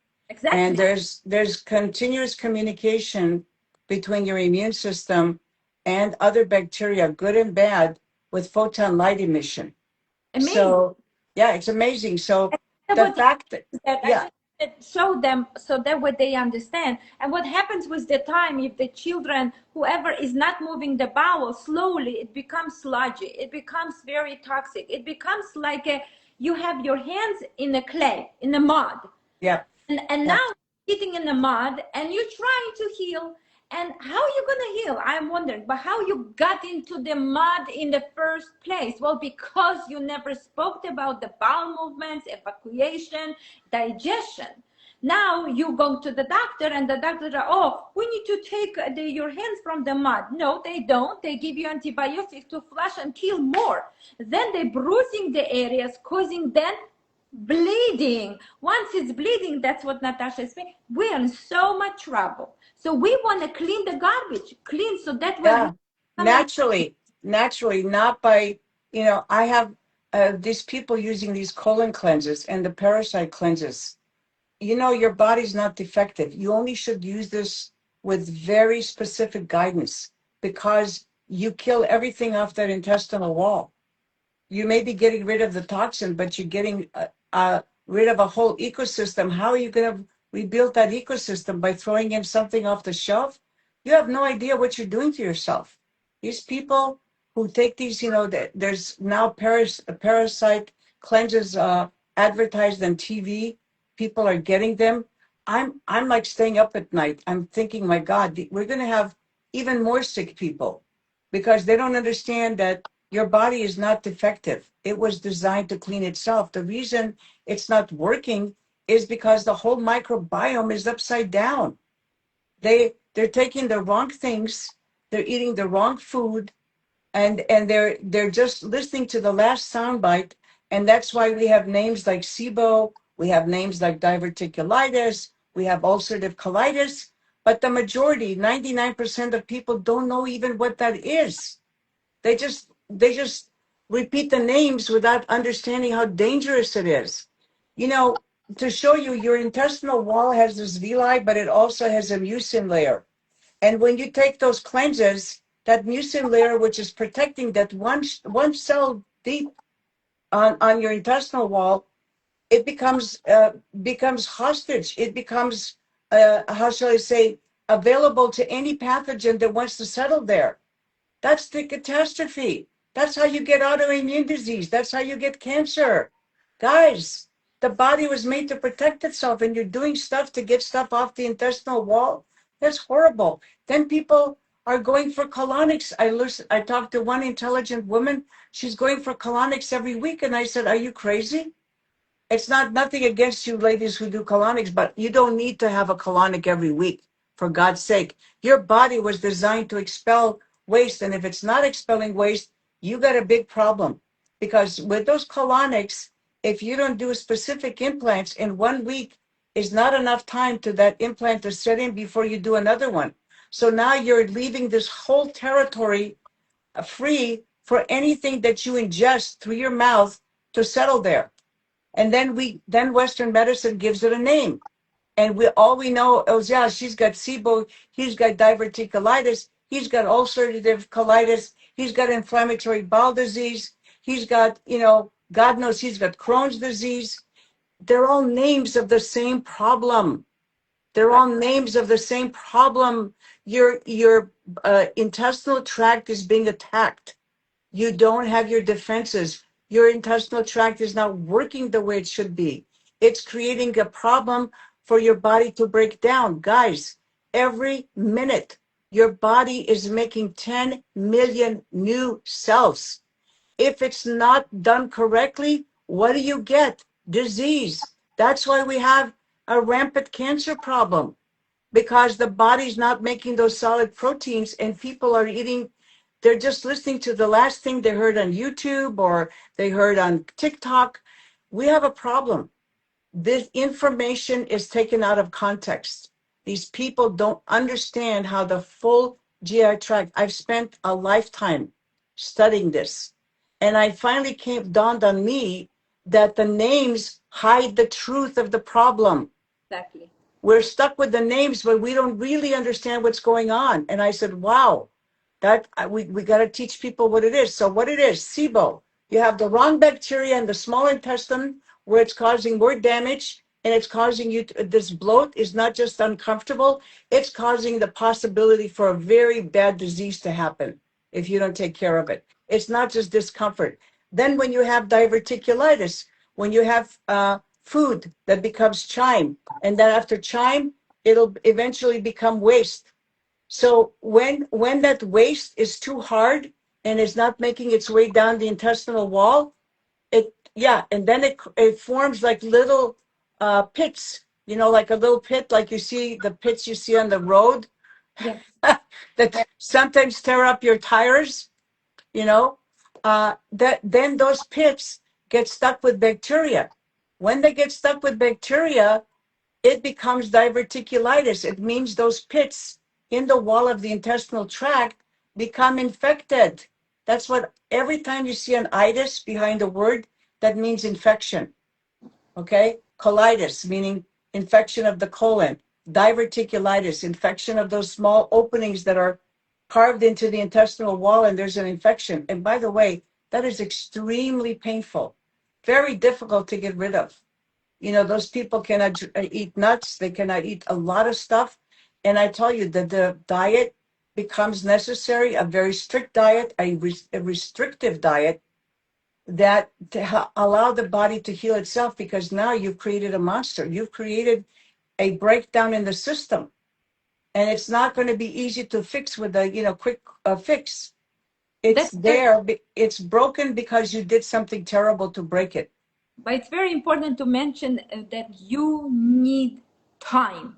Speaker 2: And
Speaker 1: exactly.
Speaker 2: there's continuous communication between your immune system and other bacteria, good and bad, with photon light emission.
Speaker 1: Amazing.
Speaker 2: So yeah, it's amazing. So
Speaker 1: And
Speaker 2: the
Speaker 1: what
Speaker 2: fact that
Speaker 1: that I
Speaker 2: yeah,
Speaker 1: just show them so that what they understand. And what happens with the time, if the children, whoever is not moving the bowel, slowly it becomes sludgy, it becomes very toxic, it becomes like a, you have your hands in the clay, in the mud,
Speaker 2: yeah,
Speaker 1: and
Speaker 2: yeah.
Speaker 1: now sitting in the mud and you're trying to heal. And how are you going to heal? I'm wondering, but how you got into the mud in the first place? Well, because you never spoke about the bowel movements, evacuation, digestion. Now you go to the doctor and the doctor says, oh, we need to take your hands from the mud. No, they don't. They give you antibiotics to flush and kill more. Then they're bruising the areas, causing then bleeding. Once it's bleeding, that's what Natasha is saying. We're in so much trouble. So we want to clean the garbage, clean, so that way we
Speaker 2: Yeah,
Speaker 1: come and
Speaker 2: naturally, not by, I have these people using these colon cleanses and the parasite cleanses. Your body's not defective. You only should use this with very specific guidance because you kill everything off that intestinal wall. You may be getting rid of the toxin, but you're getting rid of a whole ecosystem. How are you going to rebuild that ecosystem by throwing in something off the shelf? You have no idea what you're doing to yourself. These people who take these, there's now parasite cleanses advertised on TV. People are getting them. I'm like staying up at night. I'm thinking, my God, we're going to have even more sick people because they don't understand that your body is not defective. It was designed to clean itself. The reason it's not working is because the whole microbiome is upside down. They're taking the wrong things, they're eating the wrong food, and they're just listening to the last soundbite. And that's why we have names like SIBO, we have names like diverticulitis, we have ulcerative colitis, but the majority, 99% of people don't know even what that is. They just repeat the names without understanding how dangerous it is. You know, to show you, your intestinal wall has this villi, but it also has a mucin layer. And when you take those cleanses, that mucin layer, which is protecting that one cell deep on your intestinal wall, it becomes hostage. It becomes how shall I say, available to any pathogen that wants to settle there. That's the catastrophe. That's how you get autoimmune disease. That's how you get cancer. Guys, the body was made to protect itself, and you're doing stuff to get stuff off the intestinal wall. That's horrible. Then people are going for colonics. I talked to one intelligent woman. She's going for colonics every week. And I said, are you crazy? It's not nothing against you ladies who do colonics, but you don't need to have a colonic every week, for God's sake. Your body was designed to expel waste, and if it's not expelling waste, you got a big problem. Because with those colonics, if you don't do specific implants in 1 week, is not enough time to that implant to set in before you do another one. So now you're leaving this whole territory free for anything that you ingest through your mouth to settle there. And then Western medicine gives it a name. And we know is, yeah, she's got SIBO, he's got diverticulitis. He's got ulcerative colitis. He's got inflammatory bowel disease. He's got, God knows he's got Crohn's disease. They're all names of the same problem. They're all names of the same problem. Your intestinal tract is being attacked. You don't have your defenses. Your intestinal tract is not working the way it should be. It's creating a problem for your body to break down. Guys, every minute, your body is making 10 million new cells. If it's not done correctly, what do you get? Disease. That's why we have a rampant cancer problem, because the body's not making those solid proteins, and people are eating, they're just listening to the last thing they heard on YouTube or they heard on TikTok. We have a problem. This information is taken out of context. These people don't understand how the full GI tract. I've spent a lifetime studying this, and I finally dawned on me that the names hide the truth of the problem.
Speaker 1: Exactly.
Speaker 2: We're stuck with the names, but we don't really understand what's going on. And I said, wow, that we got to teach people what it is. So what it is, SIBO, you have the wrong bacteria in the small intestine where it's causing more damage, and it's causing you this bloat is not just uncomfortable, it's causing the possibility for a very bad disease to happen if you don't take care of it. It's not just discomfort. Then when you have diverticulitis, when you have food that becomes chyme, and then after chyme, it'll eventually become waste. So when that waste is too hard and is not making its way down the intestinal wall, and then it forms like little pits, like a little pit, like you see the pits you see on the road,
Speaker 1: Yes.
Speaker 2: that sometimes tear up your tires, that then those pits get stuck with bacteria. When they get stuck with bacteria, it becomes diverticulitis. It means those pits in the wall of the intestinal tract become infected. That's what, every time you see an itis behind a word, that means infection. Okay? Colitis, meaning infection of the colon. Diverticulitis, infection of those small openings that are carved into the intestinal wall, and there's an infection. And by the way, that is extremely painful, very difficult to get rid of. Those people cannot eat nuts. They cannot eat a lot of stuff. And I tell you that the diet becomes necessary, a very strict diet, a restrictive diet that to allow the body to heal itself, because now you've created a monster. You've created a breakdown in the system. And it's not going to be easy to fix with a, quick fix. It's there. It's broken because you did something terrible to break it.
Speaker 1: But it's very important to mention that you need time.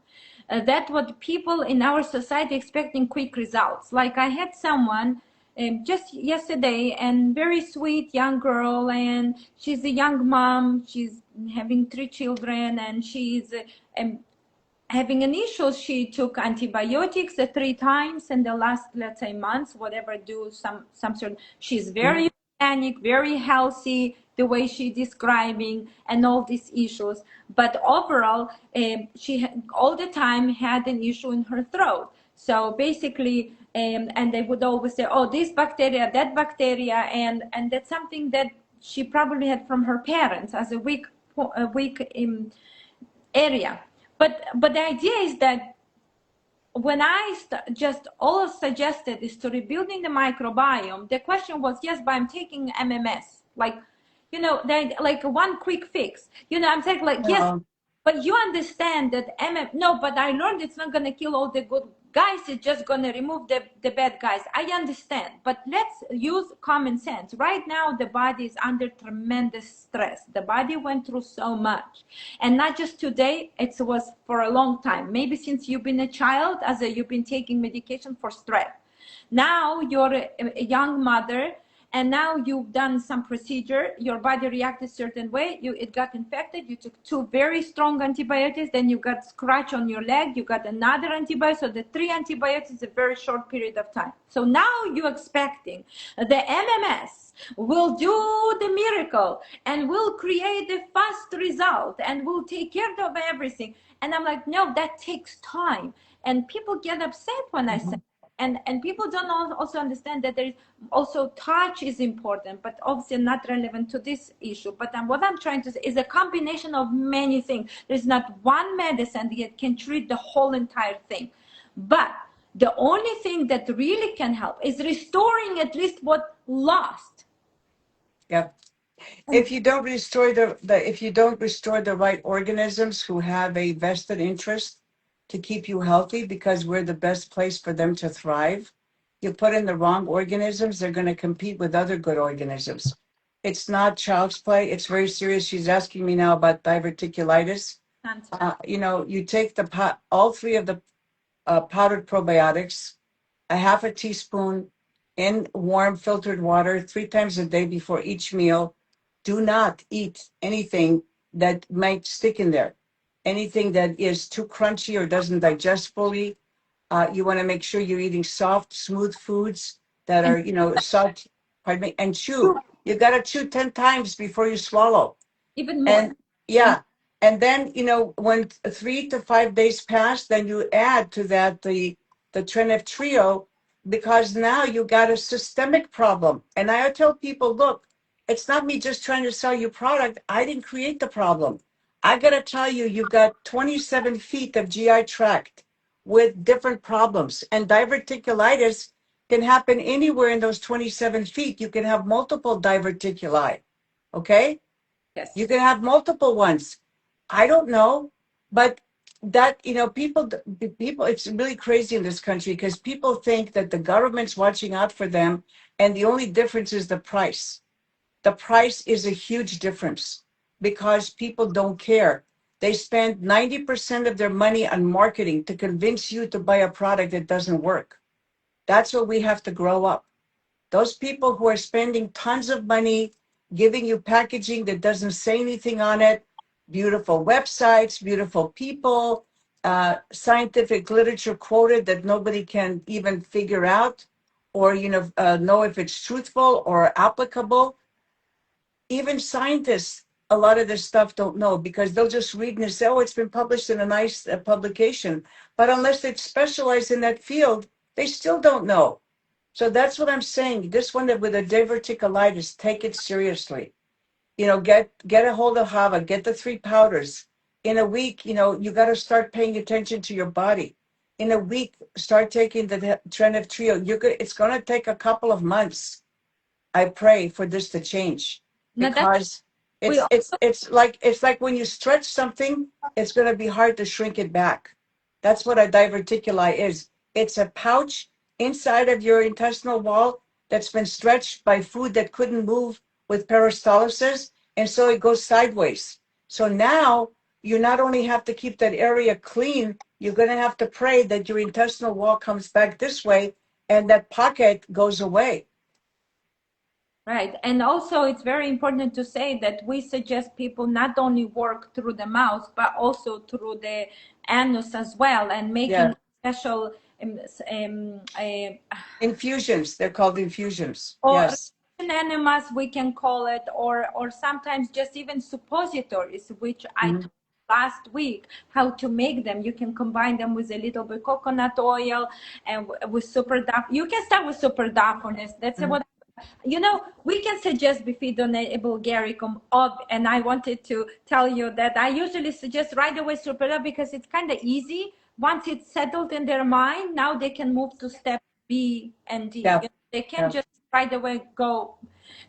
Speaker 1: That's what people in our society expecting quick results. Like I had someone just yesterday, and very sweet young girl, and she's a young mom. She's having 3 children, and she's having an issue. She took antibiotics 3 times in the last, let's say, months, whatever, do some sort. She's very organic, very healthy, the way she's describing, and all these issues. But overall, she all the time had an issue in her throat. So basically, and they would always say, oh, this bacteria, that bacteria, and that's something that she probably had from her parents as a weak area. But the idea is that when I just all suggested is to rebuilding the microbiome, the question was, yes, but I'm taking MMS, like, like one quick fix. I'm saying like, yes, but you understand that no, but I learned it's not going to kill all the good guys. It's just going to remove the bad guys. I understand, but let's use common sense. Right now, the body is under tremendous stress. The body went through so much, and not just today. It was for a long time. Maybe since you've been a child, you've been taking medication for stress. Now you're a young mother, and now you've done some procedure, your body reacted a certain way, it got infected, you took 2 very strong antibiotics, then you got scratch on your leg, you got another antibiotic, so the 3 antibiotics is a very short period of time. So now you're expecting the MMS will do the miracle and will create the fast result and will take care of everything. And I'm like, no, that takes time. And people get upset when I say, And people don't also understand that there is also touch is important, but obviously not relevant to this issue. But what I'm trying to say is a combination of many things. There's not one medicine that can treat the whole entire thing, but the only thing that really can help is restoring at least what lost.
Speaker 2: Yep. If you don't restore if you don't restore the right organisms who have a vested interest to keep you healthy, because we're the best place for them to thrive, you put in the wrong organisms, they're going to compete with other good organisms. It's not child's play. It's very serious. She's asking me now about diverticulitis. You take all three of the powdered probiotics, a half a teaspoon in warm filtered water 3 times a day before each meal. Do not eat anything that might stick in there. Anything that is too crunchy or doesn't digest fully. You want to make sure you're eating soft, smooth foods that are, soft, pardon me, and chew. You got to chew 10 times before you swallow.
Speaker 1: Even more.
Speaker 2: And yeah. And then, when 3 to 5 days pass, then you add to that the Trenev trio, because now you got a systemic problem. And I tell people, look, it's not me just trying to sell you product. I didn't create the problem. I got to tell you, you've got 27 feet of GI tract with different problems. And diverticulitis can happen anywhere in those 27 feet. You can have multiple diverticuli. Okay?
Speaker 1: Yes.
Speaker 2: You can have multiple ones. I don't know, but that, people, it's really crazy in this country because people think that the government's watching out for them, and the only difference is the price. The price is a huge difference because people don't care. They spend 90% of their money on marketing to convince you to buy a product that doesn't work. That's where we have to grow up. Those people who are spending tons of money giving you packaging that doesn't say anything on it, beautiful websites, beautiful people, scientific literature quoted that nobody can even figure out or know if it's truthful or applicable. Even scientists, a lot of this stuff don't know because they'll just read and say, oh, it's been published in a nice publication. But unless they've specialized in that field, they still don't know. So that's what I'm saying. This one that with a diverticulitis, take it seriously. Get a hold of Hava, get the 3 powders. In a week, you got to start paying attention to your body. In a week, start taking the Trenev trio. It's going to take a couple of months, I pray, for this to change. Because it's like when you stretch something, it's going to be hard to shrink it back. That's what a diverticuli is. It's a pouch inside of your intestinal wall that's been stretched by food that couldn't move with peristalsis, and so it goes sideways. So now you not only have to keep that area clean, you're going to have to pray that your intestinal wall comes back this way and that pocket goes away.
Speaker 1: Right. And also it's very important to say that we suggest people not only work through the mouth, but also through the anus as well, and making special
Speaker 2: infusions. They're called infusions.
Speaker 1: Or
Speaker 2: yes.
Speaker 1: Enemas, we can call it, or sometimes just even suppositories, which I taught last week how to make them. You can combine them with a little bit coconut oil and with super. You can start with super daphnis. That's what. We can suggest bifidonate bulgaricum and I wanted to tell you that I usually suggest right away super because it's kind of easy. Once it's settled in their mind, now they can move to step B and D. They can just right away go.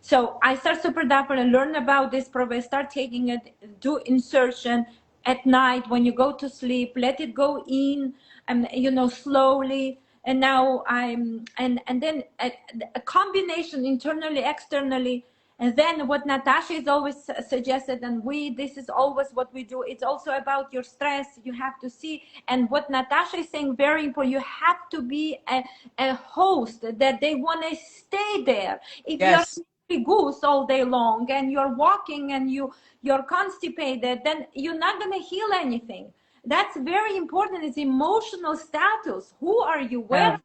Speaker 1: So I start super and learn about this probiotic, start taking it, do insertion at night when you go to sleep, let it go in and slowly. And now and then a combination internally, externally. And then what Natasha is always suggested, and this is always what we do. It's also about your stress. You have to see, and what Natasha is saying, very important. You have to be a host that they want to stay there. If you're a goose all day long and you're walking and you're constipated, then you're not going to heal anything. That's very important. It's emotional status. Who are you? Where?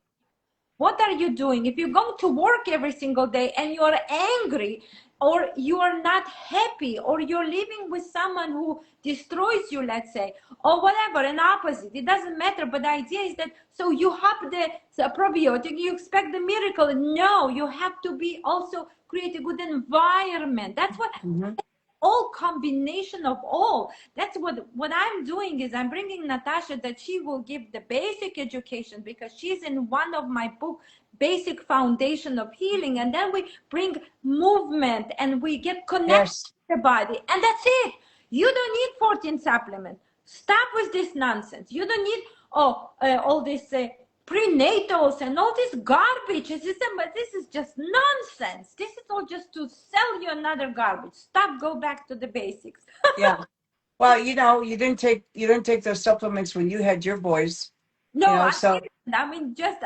Speaker 1: What are you doing? If you're going to work every single day and you're angry or you are not happy, or you're living with someone who destroys you, let's say, or whatever, an opposite, it doesn't matter. But the idea is that, so you have the probiotic, you expect the miracle. No, you have to be also create a good environment. That's what,
Speaker 2: Mhm.
Speaker 1: all combination of all. That's what I'm doing, is I'm bringing Natasha, that she will give the basic education, because she's in one of my book, Basic Foundation of Healing, and then we bring movement and we get connected
Speaker 2: Yes.
Speaker 1: to the body, and that's it. You don't need 14 supplements. Stop with this nonsense. You don't need all this prenatals and all this garbage. This is just nonsense. This is all just to sell you another garbage. Stop, go back to the basics.
Speaker 2: Yeah. Well, you didn't take those supplements when you had your boys,
Speaker 1: No,
Speaker 2: so
Speaker 1: I'm just,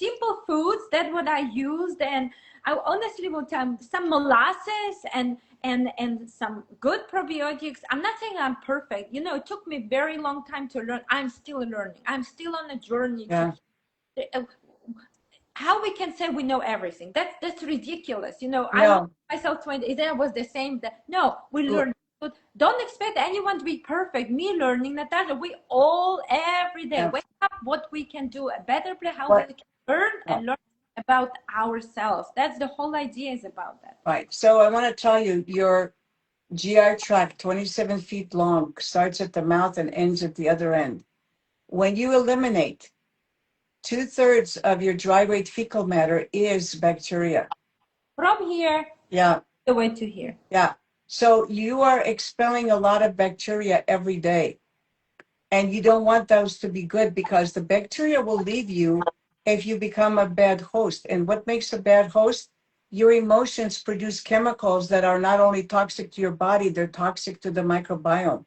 Speaker 1: simple foods. That's what I used. And I honestly will tell you, some molasses and some good probiotics. I'm not saying I'm perfect. It took me very long time to learn. I'm still learning. I'm still on a journey to
Speaker 2: yeah.
Speaker 1: how we can say we know everything. That's ridiculous. I learned
Speaker 2: No.
Speaker 1: myself 20, that was the same. No, we learn. Don't expect anyone to be perfect. Me learning, Natasha, we all every day
Speaker 2: Yeah.
Speaker 1: wake up what we can do a better play, how we
Speaker 2: What?
Speaker 1: can learn
Speaker 2: Oh,
Speaker 1: and learn about ourselves. That's the whole idea, is about that.
Speaker 2: right. So I want to tell you, your GI tract, 27 feet long, starts at the mouth and ends at the other end. When you eliminate 2/3 of your dry weight fecal matter is bacteria.
Speaker 1: From here
Speaker 2: Yeah.
Speaker 1: the way to here.
Speaker 2: Yeah. So you are expelling a lot of bacteria every day. And you don't want those to be good, because the bacteria will leave you if you become a bad host. And what makes a bad host? Your emotions produce chemicals that are not only toxic to your body, they're toxic to the microbiome.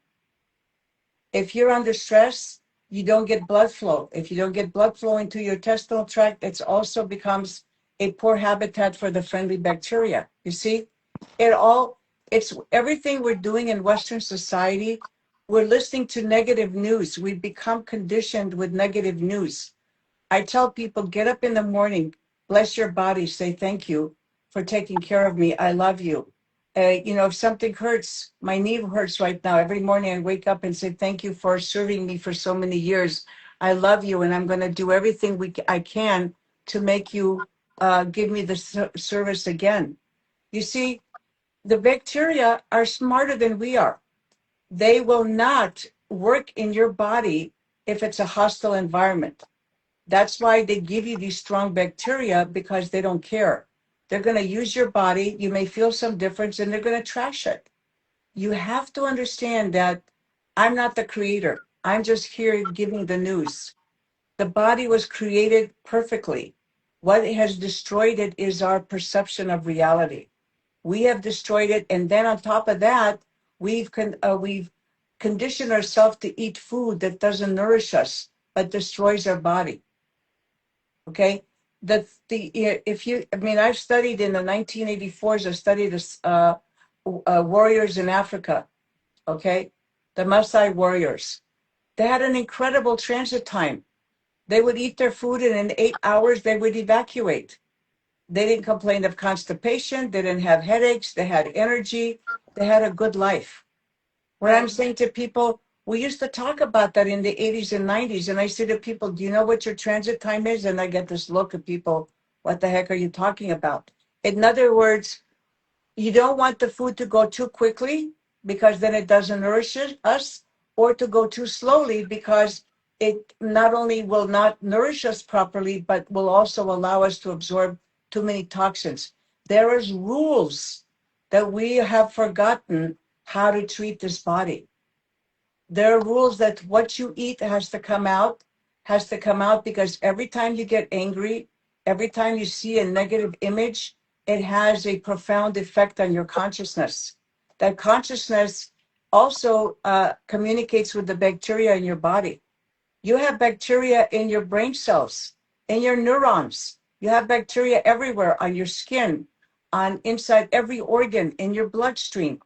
Speaker 2: If you're under stress, you don't get blood flow. If you don't get blood flow into your intestinal tract, it also becomes a poor habitat for the friendly bacteria. You see, it all, it's everything we're doing in Western society. We're listening to negative news. We've become conditioned with negative news. I tell people, get up in the morning, bless your body, say thank you for taking care of me. I love you. If something hurts, my knee hurts right now. Every morning I wake up and say thank you for serving me for so many years. I love you, and I'm going to do everything I can to make you give me the service again. You see, the bacteria are smarter than we are. They will not work in your body if it's a hostile environment. That's why they give you these strong bacteria, because they don't care. They're going to use your body. You may feel some difference and they're going to trash it. You have to understand that I'm not the creator. I'm just here giving the news. The body was created perfectly. What has destroyed it is our perception of reality. We have destroyed it. And then on top of that, we've conditioned ourselves to eat food that doesn't nourish us, but destroys our body. Okay. If you, I mean, I've studied in the 1984s, I studied warriors in Africa. Okay. The Maasai warriors. They had an incredible transit time. They would eat their food, and in 8 hours, they would evacuate. They didn't complain of constipation. They didn't have headaches. They had energy. They had a good life. What I'm
Speaker 1: Right.
Speaker 2: saying to people, we used to talk about that in the 80s and 90s. And I say to people, do you know what your transit time is? And I get this look at people, what the heck are you talking about? In other words, you don't want the food to go too quickly, because then it doesn't nourish us, or to go too slowly, because it not only will not nourish us properly, but will also allow us to absorb too many toxins. There is rules that we have forgotten how to treat this body. There are rules that what you eat has to come out, because every time you get angry, every time you see a negative image, it has a profound effect on your consciousness. That consciousness also communicates with the bacteria in your body. You have bacteria in your brain cells, in your neurons. You have bacteria everywhere, on your skin, on inside every organ, in your bloodstream.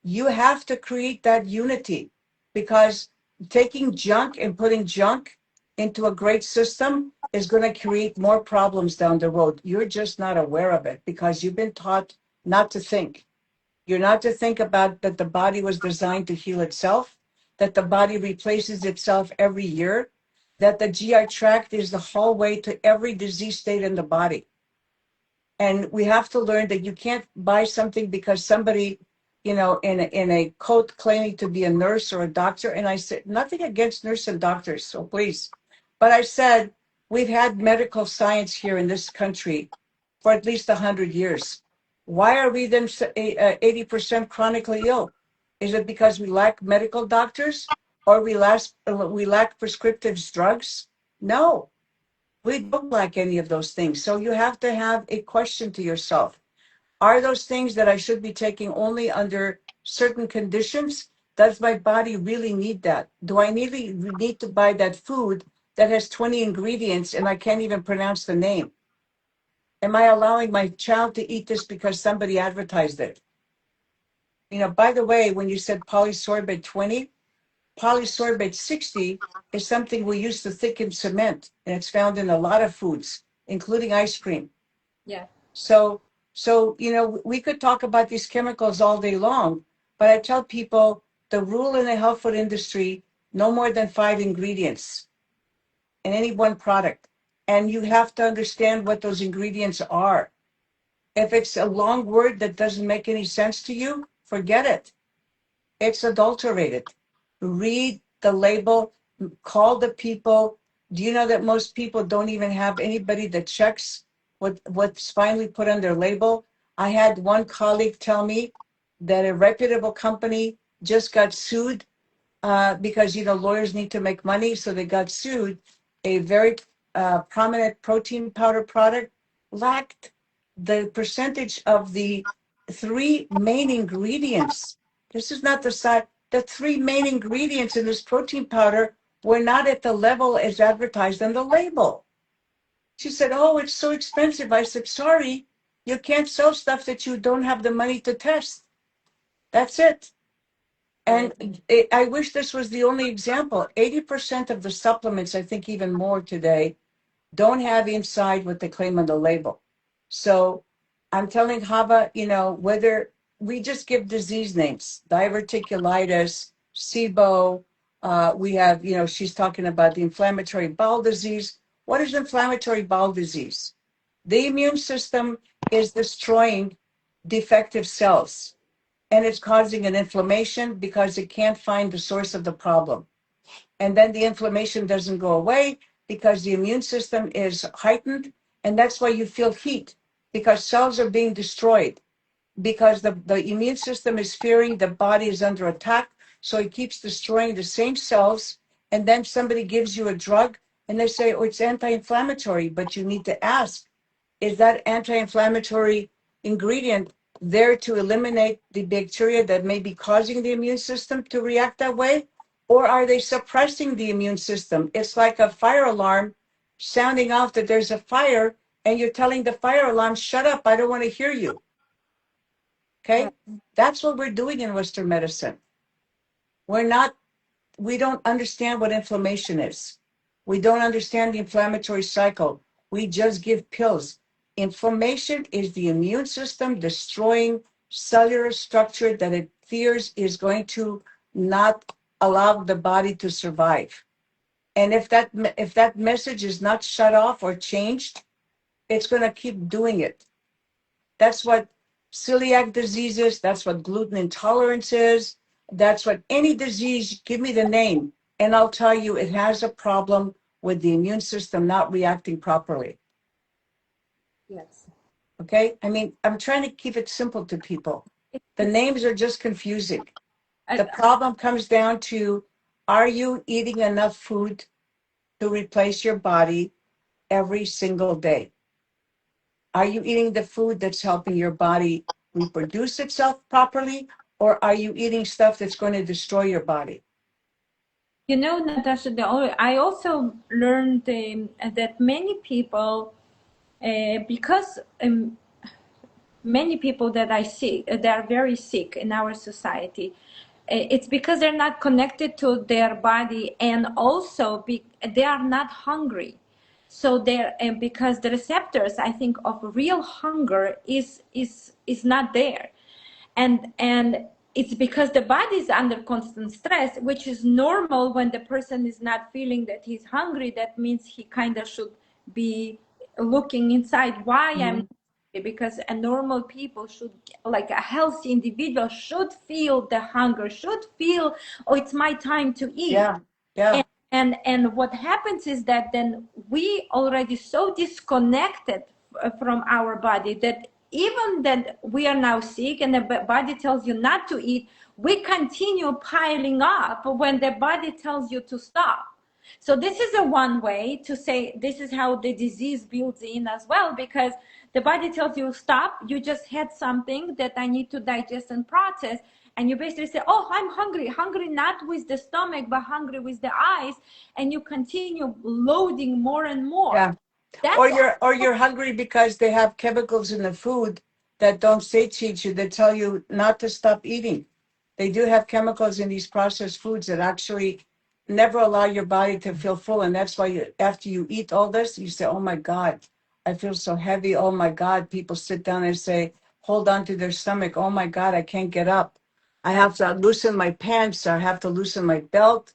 Speaker 2: You have to create that unity, because taking junk and putting junk into a great system is going to create more problems down the road. You're just not aware of it because you've been taught not to think. You're not to think about that the body was designed to heal itself, that the body replaces itself every year, that the GI tract is the hallway to every disease state in the body. And we have to learn that you can't buy something because somebody, in a coat claiming to be a nurse or a doctor. And I said, nothing against nurses and doctors, so please. But I said, we've had medical science here in this country for at least 100 years. Why are we then 80% chronically ill? Is it because we lack medical doctors or we lack prescriptive drugs? No, we don't lack any of those things. So you have to have a question to yourself. Are those things that I should be taking only under certain conditions? Does my body really need that? Do I need to buy that food that has 20 ingredients and I can't even pronounce the name? Am I allowing my child to eat this because somebody advertised it? By the way, when you said polysorbate 20, polysorbate 60 is something we use to thicken cement, and it's found in a lot of foods, including ice cream.
Speaker 1: Yeah.
Speaker 2: So, we could talk about these chemicals all day long, but I tell people the rule in the health food industry, no more than 5 ingredients in any one product. And you have to understand what those ingredients are. If it's a long word that doesn't make any sense to you, forget it. It's adulterated. Read the label, call the people. Do you know that most people don't even have anybody that checks what's finally put on their label? I had one colleague tell me that a reputable company just got sued because, lawyers need to make money. So they got sued. A very prominent protein powder product lacked the percentage of the 3 main ingredients. This is not the side. The 3 main ingredients in this protein powder were not at the level as advertised on the label. She said, oh, it's so expensive. I said, sorry, you can't sell stuff that you don't have the money to test. That's it. And I wish this was the only example. 80% of the supplements, I think even more today, don't have inside what they claim on the label. So I'm telling Hava, whether we just give disease names, diverticulitis, SIBO, we have, she's talking about the inflammatory bowel disease. What is inflammatory bowel disease? The immune system is destroying defective cells, and it's causing an inflammation because it can't find the source of the problem. And then the inflammation doesn't go away because the immune system is heightened, and that's why you feel heat, because cells are being destroyed, because the immune system is fearing the body is under attack, so it keeps destroying the same cells. And then somebody gives you a drug, and they say, oh, it's anti-inflammatory, but you need to ask, is that anti-inflammatory ingredient there to eliminate the bacteria that may be causing the immune system to react that way? Or are they suppressing the immune system? It's like a fire alarm sounding off that there's a fire, and you're telling the fire alarm, shut up, I don't want to hear you. Okay? That's what we're doing in Western medicine. We don't understand what inflammation is. We don't understand the inflammatory cycle. We just give pills. Inflammation is the immune system destroying cellular structure that it fears is going to not allow the body to survive. And if that message is not shut off or changed, it's going to keep doing it. That's what celiac disease is. That's what gluten intolerance is. That's what any disease, give me the name, and I'll tell you it has a problem with the immune system not reacting properly.
Speaker 1: Yes.
Speaker 2: Okay? I mean, I'm trying to keep it simple to people. The names are just confusing. The problem comes down to, are you eating enough food to replace your body every single day? Are you eating the food that's helping your body reproduce itself properly, or are you eating stuff that's going to destroy your body?
Speaker 1: Natasha, I also learned that many people, because many people that I see that are very sick in our society, It's because they're not connected to their body, and also they are not hungry. So they're, and because the receptors, I think, of real hunger is not there. And it's because the body is under constant stress, which is normal. When the person is not feeling that he's hungry, that means he kind of should be looking inside, why I'm, because a normal people should, like a healthy individual, should feel the hunger, should feel, oh, it's my time to eat.
Speaker 2: Yeah, yeah.
Speaker 1: And what happens is that then we already so disconnected from our body that even that we are now sick and the body tells you not to eat, we continue piling up when the body tells you to stop. So this is a one way to say, this is how the disease builds in as well, because the body tells you stop, you just had something that I need to digest and process, and you basically say, oh, I'm hungry not with the stomach but hungry with the eyes, and you continue loading more and more.
Speaker 2: Yeah.
Speaker 1: That's
Speaker 2: Or you're hungry because they have chemicals in the food that don't satiate you, that tell you not to stop eating. They do have chemicals in these processed foods that actually never allow your body to feel full. And that's why after you eat all this, you say, oh my God, I feel so heavy. Oh my God. People sit down and say, hold on to their stomach. Oh my God, I can't get up. I have to loosen my pants. I have to loosen my belt.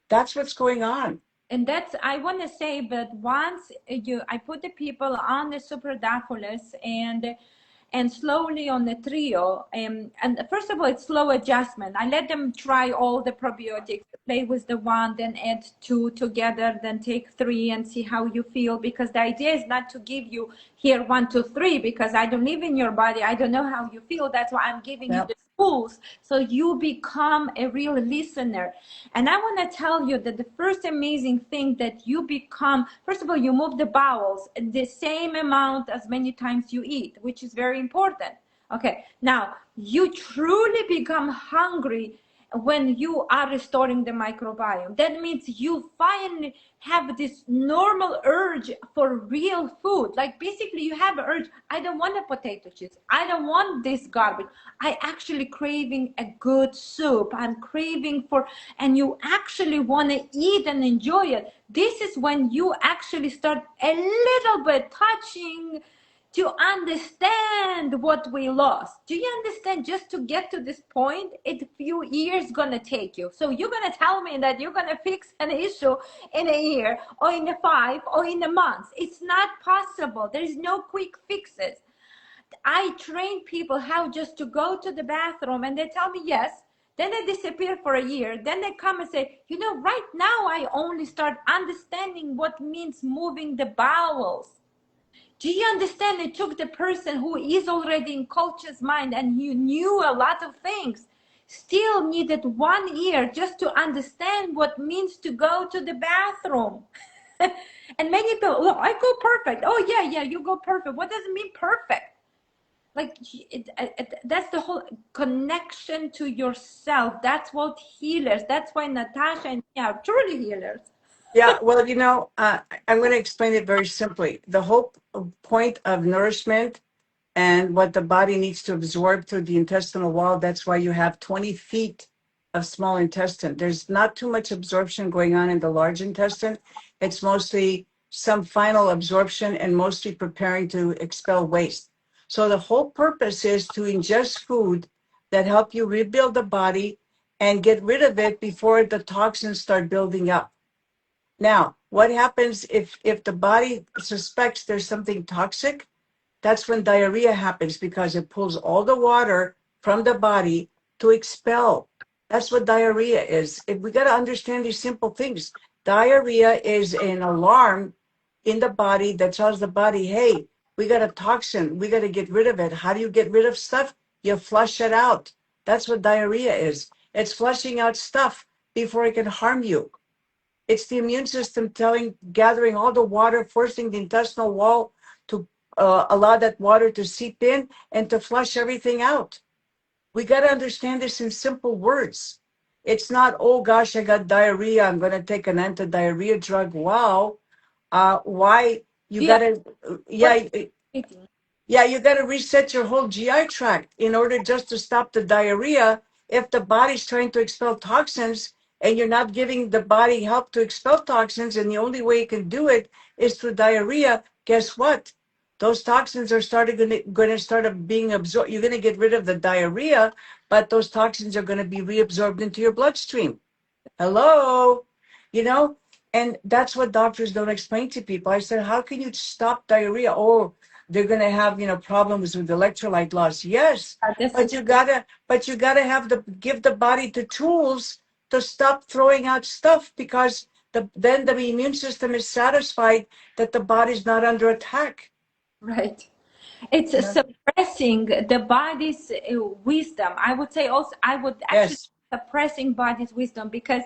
Speaker 2: That's what's going on.
Speaker 1: and that's, I want to say, but once I put the people on the superdaculus and slowly on the trio, and first of all, it's slow adjustment. I let them try all the probiotics, play with the one, then add two together, then take three and see how you feel, because the idea is not to give you here 1, 2, 3, because I don't live in your body, I don't know how you feel. That's why I'm giving you the tools so you become a real listener. And I want to tell you that the first amazing thing that you become, first of all, you move the bowels the same amount as many times you eat, which is very important. Okay, now you truly become hungry when you are restoring the microbiome. That means you finally have this normal urge for real food. Like basically you have an urge, I don't want a potato chips, I don't want this garbage, I actually craving a good soup, I'm craving for, and you actually want to eat and enjoy it. This is when you actually start a little bit touching to understand what we lost. Do you understand? Just to get to this point, a few years gonna take you. So you're gonna tell me that you're gonna fix an issue in a year or in a 5 or in a month. It's not possible. There is no quick fixes. I train people how just to go to the bathroom, and they tell me yes. Then they disappear for a year. Then they come and say, you know, right now I only start understanding what means moving the bowels. Do you understand? It took the person who is already in coach's mind and you knew a lot of things, still needed 1 year just to understand what means to go to the bathroom. And many people, oh, I go perfect. Oh yeah, you go perfect. What does it mean perfect? Like that's the whole connection to yourself. That's what healers. That's why Natasha and me are truly healers.
Speaker 2: Yeah, well, I'm going to explain it very simply. The whole point of nourishment and what the body needs to absorb through the intestinal wall, that's why you have 20 feet of small intestine. There's not too much absorption going on in the large intestine. It's mostly some final absorption and mostly preparing to expel waste. So the whole purpose is to ingest food that help you rebuild the body and get rid of it before the toxins start building up. Now, what happens if the body suspects there's something toxic? That's when diarrhea happens, because it pulls all the water from the body to expel. That's what diarrhea is. If we got to understand these simple things. Diarrhea is an alarm in the body that tells the body, hey, we got a toxin. We got to get rid of it. How do you get rid of stuff? You flush it out. That's what diarrhea is. It's flushing out stuff before it can harm you. It's the immune system gathering all the water, forcing the intestinal wall to allow that water to seep in and to flush everything out. We got to understand this in simple words. It's not, oh gosh, I got diarrhea, I'm going to take an anti-diarrhea drug. Wow. Why? You got to, you got to reset your whole GI tract in order just to stop the diarrhea if the body's trying to expel toxins and you're not giving the body help to expel toxins, and the only way you can do it is through diarrhea, guess what? Those toxins are going to start being absorbed. You're going to get rid of the diarrhea, but those toxins are going to be reabsorbed into your bloodstream. Hello, you know, and that's what doctors don't explain to people. I said, how can you stop diarrhea? Oh, they're going to have, problems with electrolyte loss. Yes,
Speaker 1: This
Speaker 2: but
Speaker 1: is
Speaker 2: you gotta give the body the tools to stop throwing out stuff, because then the immune system is satisfied that the body's not under attack.
Speaker 1: right. It's
Speaker 2: Yeah.
Speaker 1: suppressing the body's wisdom. I would say also, I would actually
Speaker 2: Yes.
Speaker 1: suppressing body's wisdom, because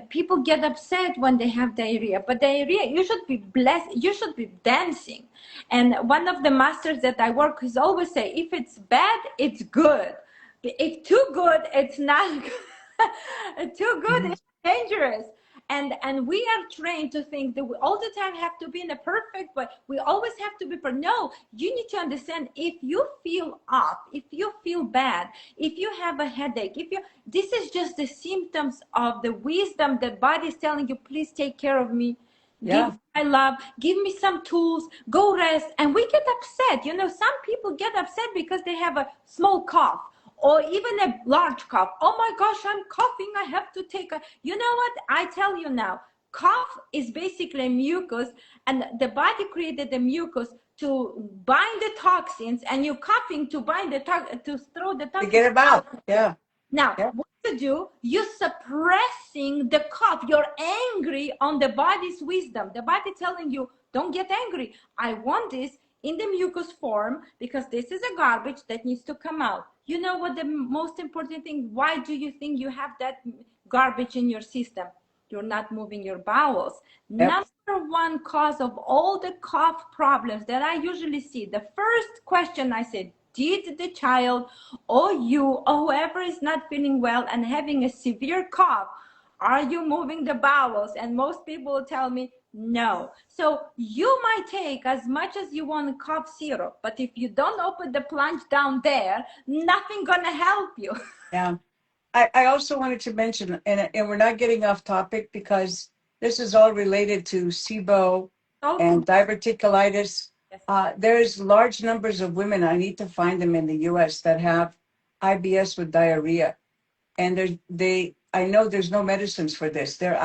Speaker 1: people get upset when they have diarrhea, but diarrhea, you should be blessed, you should be dancing. And one of the masters that I work with always say, if it's bad, it's good. If too good, it's not good. Too good
Speaker 2: Mhm.
Speaker 1: is dangerous. And we are trained to think that we all the time have to be in a perfect way. We always have to be perfect. No, you need to understand, if you feel off, if you feel bad, if you have a headache, if you, this is just the symptoms of the wisdom that body is telling you, please take care of me. Give
Speaker 2: Yeah.
Speaker 1: me my love, give me some tools, go rest. And we get upset. Some people get upset because they have a small cough or even a large cough. Oh my gosh, I'm coughing, I have to take a, you know what? I tell you now, cough is basically a mucus, and the body created the mucus to bind the toxins, and you're coughing to bind the to throw the toxins
Speaker 2: Forget about.
Speaker 1: out.
Speaker 2: Yeah.
Speaker 1: Now,
Speaker 2: Yeah.
Speaker 1: what you do, you're suppressing the cough. You're angry on the body's wisdom. The body telling you, don't get angry. I want this in the mucus form because this is a garbage that needs to come out. You know what the most important thing, why do you think you have that garbage in your system? You're not moving your bowels.
Speaker 2: Yep.
Speaker 1: Number one cause of all the cough problems that I usually see, the first question I said, did the child or you or whoever is not feeling well and having a severe cough, are you moving the bowels? And most people will tell me no. So you might take as much as you want cough syrup, but if you don't open the plunge down there, nothing gonna help you.
Speaker 2: Yeah. I also wanted to mention, and we're not getting off topic because this is all related to SIBO
Speaker 1: Okay.
Speaker 2: and diverticulitis.
Speaker 1: Yes.
Speaker 2: There's large numbers of women, I need to find them in the US, that have IBS with diarrhea. And I know there's no medicines for this. Their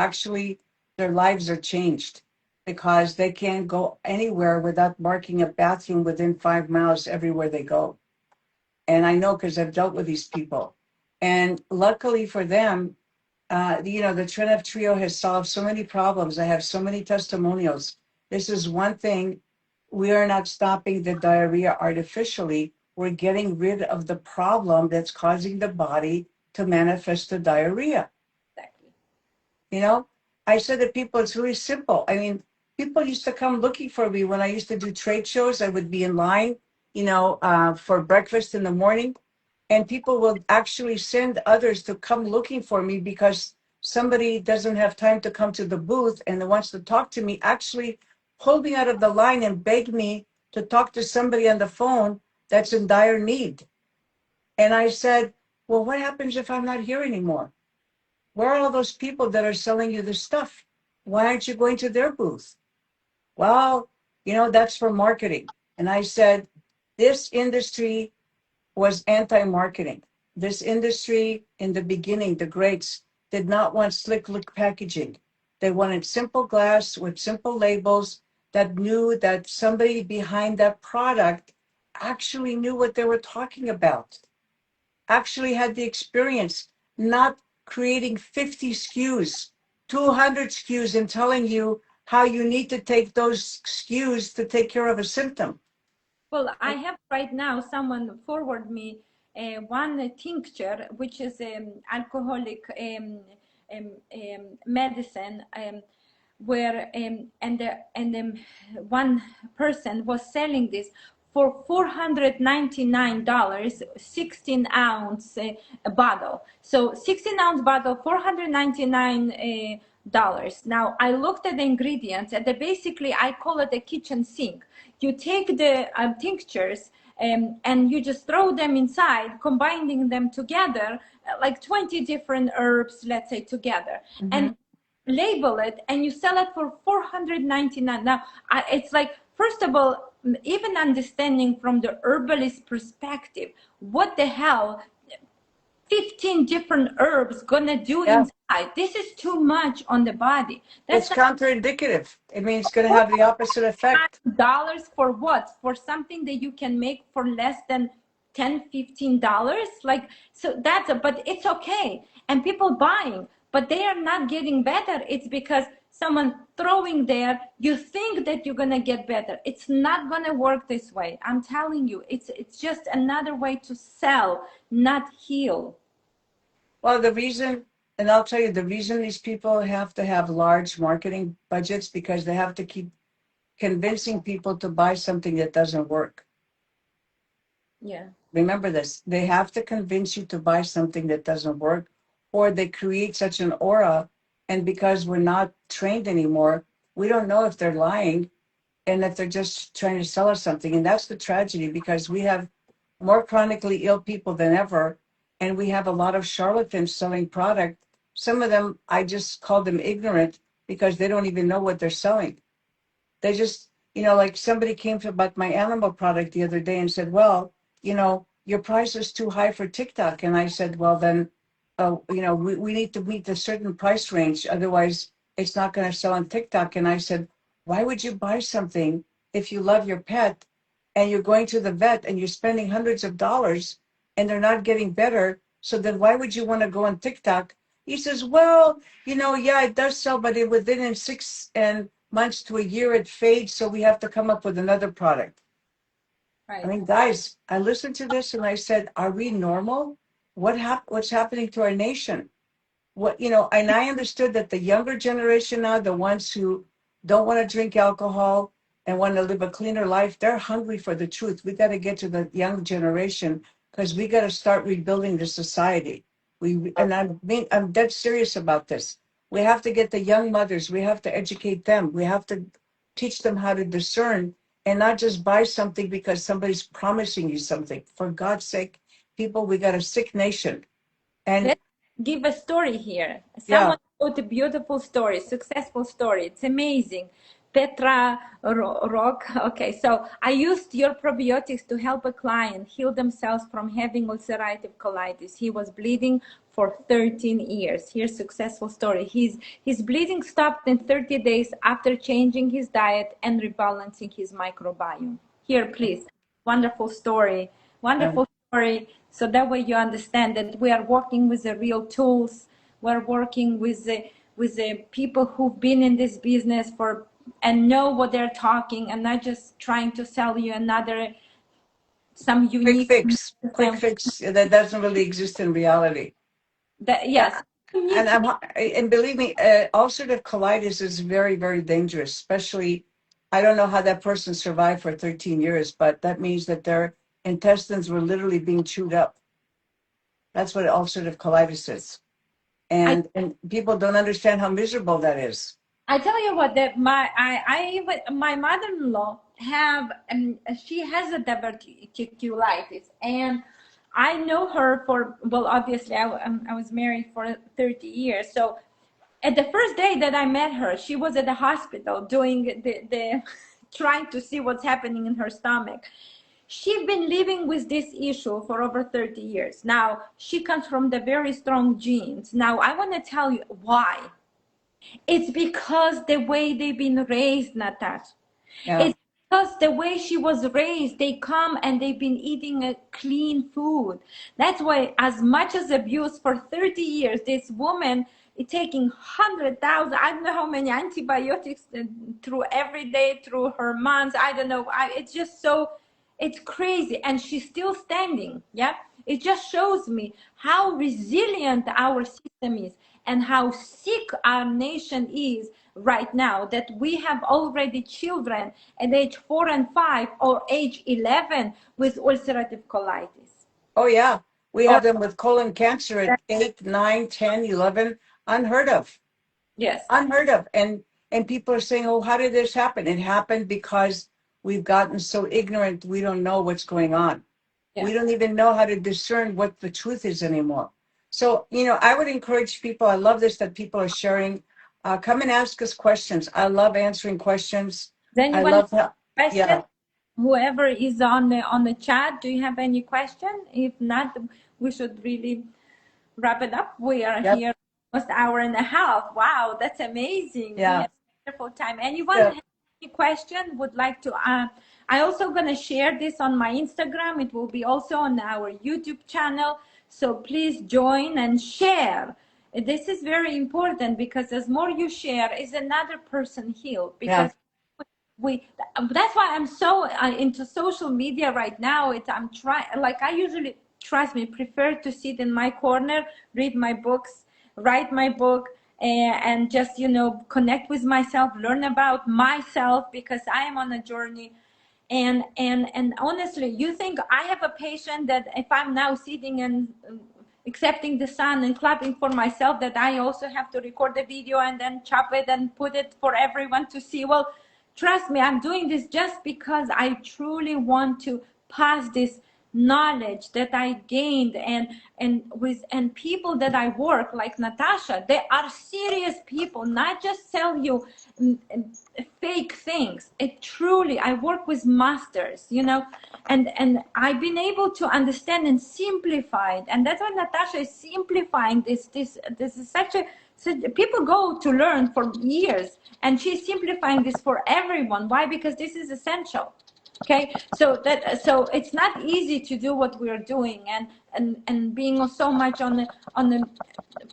Speaker 2: lives are changed because they can't go anywhere without marking a bathroom within 5 miles everywhere they go. And I know because I've dealt with these people. And luckily for them, the Trenev trio has solved so many problems. I have so many testimonials. This is one thing. We are not stopping the diarrhea artificially. We're getting rid of the problem that's causing the body to manifest the diarrhea.
Speaker 1: Exactly.
Speaker 2: You know, I said to people, it's really simple. I mean, people used to come looking for me when I used to do trade shows. I would be in line, for breakfast in the morning, and people will actually send others to come looking for me because somebody doesn't have time to come to the booth and wants to talk to me. Actually, pull me out of the line and beg me to talk to somebody on the phone that's in dire need. And I said, well, what happens if I'm not here anymore? Where are all those people that are selling you this stuff? Why aren't you going to their booth? Well, that's for marketing. And I said, this industry was anti-marketing. This industry, in the beginning, the greats, did not want slick look packaging. They wanted simple glass with simple labels that knew that somebody behind that product actually knew what they were talking about, actually had the experience, not creating 50 SKUs, 200 SKUs, and telling you how you need to take those SKUs to take care of a symptom.
Speaker 1: Well, I have right now someone forward me one tincture, which is alcoholic medicine, where one person was selling this for $499, 16-ounce bottle. So 16-ounce bottle, $499. Now I looked at the ingredients, and basically I call it a kitchen sink. You take the tinctures and you just throw them inside, combining them together, like 20 different herbs, let's say, together, and label it, and you sell it for 499. Now, it's like, first of all, even understanding from the herbalist perspective, what the hell 15 different herbs gonna do inside? This is too much on the body.
Speaker 2: It's
Speaker 1: That's
Speaker 2: counterindicative. It means it's going to have the opposite effect.
Speaker 1: dollars for what? For something that you can make for less than $10-15. Like, so that's but it's okay, and people buying, but they are not getting better. It's because someone throwing there, you think that you're gonna get better. It's not gonna work this way. I'm telling you, it's just another way to sell, not heal.
Speaker 2: Well, the reason, and I'll tell you, the reason these people have to have large marketing budgets, because they have to keep convincing people to buy something that doesn't work.
Speaker 1: Yeah.
Speaker 2: Remember this. They have to convince you to buy something that doesn't work, or they create such an aura. And because we're not trained anymore, we don't know if they're lying and if they're just trying to sell us something. And that's the tragedy, because we have more chronically ill people than ever. And we have a lot of charlatans selling product. Some of them, I just call them ignorant, because they don't even know what they're selling. They just, like somebody came to about my animal product the other day and said, well, your price is too high for TikTok. And I said, well, then, we need to meet a certain price range. Otherwise, it's not going to sell on TikTok. And I said, why would you buy something if you love your pet and you're going to the vet and you're spending hundreds of dollars and they're not getting better? So then why would you want to go on TikTok? He says, well, yeah, it does sell, but within 6 months to a year, it fades. So we have to come up with another product.
Speaker 1: Right.
Speaker 2: I mean, guys, I listened to this and I said, are we normal? What's happening to our nation? And I understood that the younger generation now, the ones who don't want to drink alcohol and want to live a cleaner life, they're hungry for the truth. We got to get to the young generation, because we got to start rebuilding the society. I'm dead serious about this. We have to get the young mothers. We have to educate them. We have to teach them how to discern and not just buy something because somebody's promising you something. For God's sake, people, we got a sick nation. And
Speaker 1: let's give a story here.
Speaker 2: yeah,
Speaker 1: Someone wrote a beautiful story, successful story. It's amazing. Petra Rock. Okay, so I used your probiotics to help a client heal themselves from having ulcerative colitis. He was bleeding for 13 years. Here's successful story. His bleeding stopped in 30 days after changing his diet and rebalancing his microbiome. Here, please. Wonderful story. Wonderful story. So that way you understand that we are working with the real tools. We're working with the people who've been in this business for and know what they're talking, and not just trying to sell you some unique
Speaker 2: quick fix that doesn't really exist in reality.
Speaker 1: Yes.
Speaker 2: And believe me, ulcerative colitis is very, very dangerous. Especially, I don't know how that person survived for 13 years, but that means that their intestines were literally being chewed up. That's what ulcerative colitis is, and people don't understand how miserable that is.
Speaker 1: I tell you what, that my mother-in-law she has a diverticulitis, and I know her for, well, obviously I was married for 30 years. So at the first day that I met her, she was at the hospital doing the trying to see what's happening in her stomach. She's been living with this issue for over 30 years. Now, she comes from the very strong genes. Now, I want to tell you why. It's because the way they've been raised, Natasha.
Speaker 2: Yeah.
Speaker 1: It's because the way she was raised, they come and they've been eating a clean food. That's why, as much as abuse for 30 years, this woman is taking 100,000, I don't know how many antibiotics through every day, through her months. I don't know. It's just so, it's crazy. And she's still standing. Yeah. It just shows me how resilient our system is and how sick our nation is right now, that we have already children at age 4 and 5 or age 11 with ulcerative colitis.
Speaker 2: Oh, yeah. We have them with colon cancer at 8, 9, 10, 11. Unheard of.
Speaker 1: Yes.
Speaker 2: Unheard of. And people are saying, oh, how did this happen? It happened because we've gotten so ignorant, we don't know what's going on.
Speaker 1: Yeah.
Speaker 2: We don't even know how to discern what the truth is anymore. So, I would encourage people. I love this that people are sharing. Come and ask us questions. I love answering questions.
Speaker 1: Does
Speaker 2: I
Speaker 1: anyone have
Speaker 2: love that.
Speaker 1: a
Speaker 2: Yeah.
Speaker 1: question? Whoever is on the chat, do you have any question? If not, we should really wrap it up. We are
Speaker 2: Yep.
Speaker 1: here almost hour and a half. Wow, that's amazing. We
Speaker 2: Yeah.
Speaker 1: had a wonderful time. Anyone
Speaker 2: Yeah.
Speaker 1: have any question would like to I also gonna share this on my Instagram. It will be also on our YouTube channel. So please join and share. This is very important because as more you share, is another person healed.
Speaker 2: Yeah.
Speaker 1: Because we that's why I'm so into social media right now. I'm trying, like, I usually, trust me, prefer to sit in my corner, read my books, write my book, and just connect with myself, learn about myself, because I am on a journey. And honestly, you think I have a patient that if I'm now sitting and accepting the sun and clapping for myself, that I also have to record the video and then chop it and put it for everyone to see? Well, trust me, I'm doing this just because I truly want to pass this knowledge that I gained, and people that I work, like Natasha, they are serious people, not just sell you fake things. It truly, I work with masters, and I've been able to understand and simplify it. And that's why Natasha is simplifying this is such a, people go to learn for years, and she's simplifying this for everyone. Why? Because this is essential. Okay, so it's not easy to do what we're doing, and being so much on the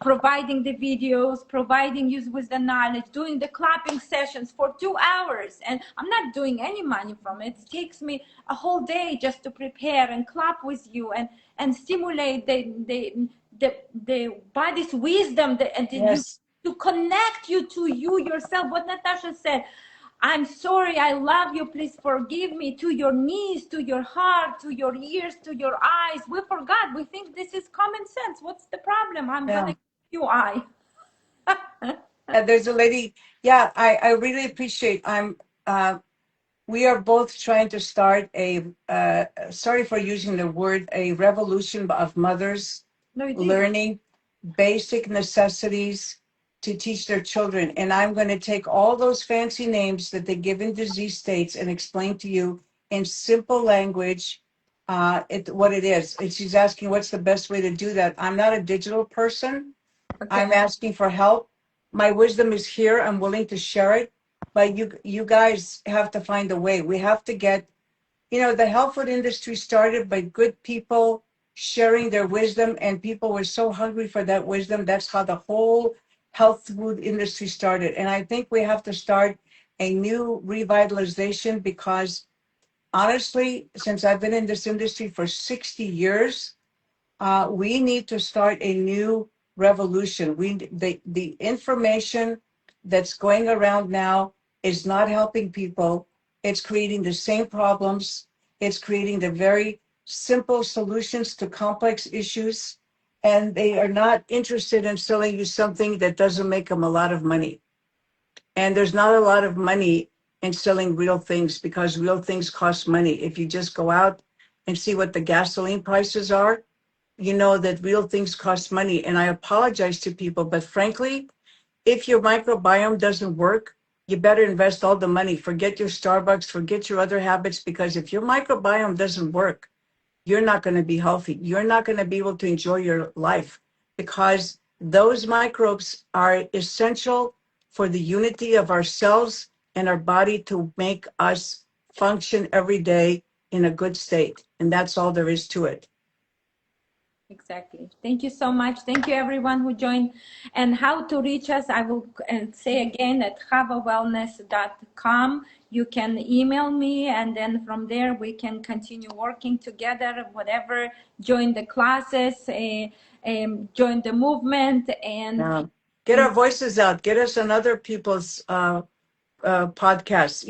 Speaker 1: providing the videos, providing you with the knowledge, doing the clapping sessions for 2 hours, and I'm not doing any money from it. It takes me a whole day just to prepare and clap with you and stimulate the body's wisdom,
Speaker 2: Yes.
Speaker 1: to connect you to you yourself. What Natasha said, I'm sorry, I love you, please forgive me, to your knees, to your heart, to your ears, to your eyes. We forgot. We think this is common sense. What's the problem? I'm
Speaker 2: Yeah.
Speaker 1: gonna give you eye.
Speaker 2: There's a lady. Yeah, I really appreciate. We are both trying to start sorry for using the word, a revolution of mothers
Speaker 1: No, you did.
Speaker 2: learning basic necessities to teach their children. And I'm going to take all those fancy names that they give in disease states and explain to you in simple language what it is. And she's asking what's the best way to do that. I'm not a digital person.
Speaker 1: Okay.
Speaker 2: I'm asking for help. My wisdom is here. I'm willing to share it. But you guys have to find a way. We have to get, the health food industry started by good people sharing their wisdom, and people were so hungry for that wisdom. That's how the whole health food industry started. And I think we have to start a new revitalization, because honestly, since I've been in this industry for 60 years, we need to start a new revolution. The information that's going around now is not helping people. It's creating the same problems. It's creating the very simple solutions to complex issues. And they are not interested in selling you something that doesn't make them a lot of money. And there's not a lot of money in selling real things, because real things cost money. If you just go out and see what the gasoline prices are, you know that real things cost money. And I apologize to people, but frankly, if your microbiome doesn't work, you better invest all the money. Forget your Starbucks, forget your other habits, because if your microbiome doesn't work, you're not going to be healthy. You're not going to be able to enjoy your life, because those microbes are essential for the unity of our cells and our body to make us function every day in a good state. And that's all there is to it.
Speaker 1: Exactly. Thank you so much. Thank you everyone who joined. And how to reach us, I will say again, at havawellness.com. You can email me, and then from there we can continue working together, whatever, join the classes, join the movement, and
Speaker 2: Get our voices out. Get us on other people's podcasts.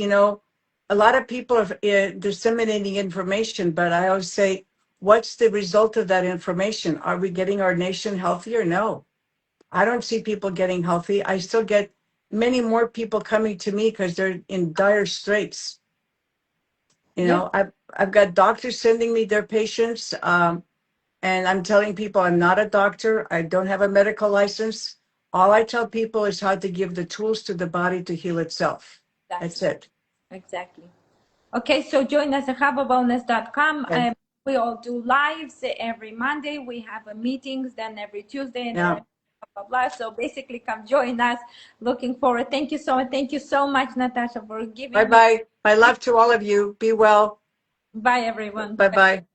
Speaker 2: A lot of people are disseminating information, but I always say, what's the result of that information? Are we getting our nation healthier? No, I don't see people getting healthy. I still get many more people coming to me because they're in dire straits. You
Speaker 1: Yes,
Speaker 2: know, I've got doctors sending me their patients, and I'm telling people I'm not a doctor. I don't have a medical license. All I tell people is how to give the tools to the body to heal itself. That's
Speaker 1: exactly.
Speaker 2: it.
Speaker 1: Exactly. Okay, so join us at havawellness.com.
Speaker 2: Okay.
Speaker 1: We all do lives every Monday. We have meetings then every Tuesday and
Speaker 2: Yeah.
Speaker 1: every blah, blah, blah. So basically come join us. Looking forward. Thank you so much, Natasha, for
Speaker 2: Bye
Speaker 1: giving me.
Speaker 2: bye. My love to all of you. Be well.
Speaker 1: Bye, everyone.
Speaker 2: Bye bye.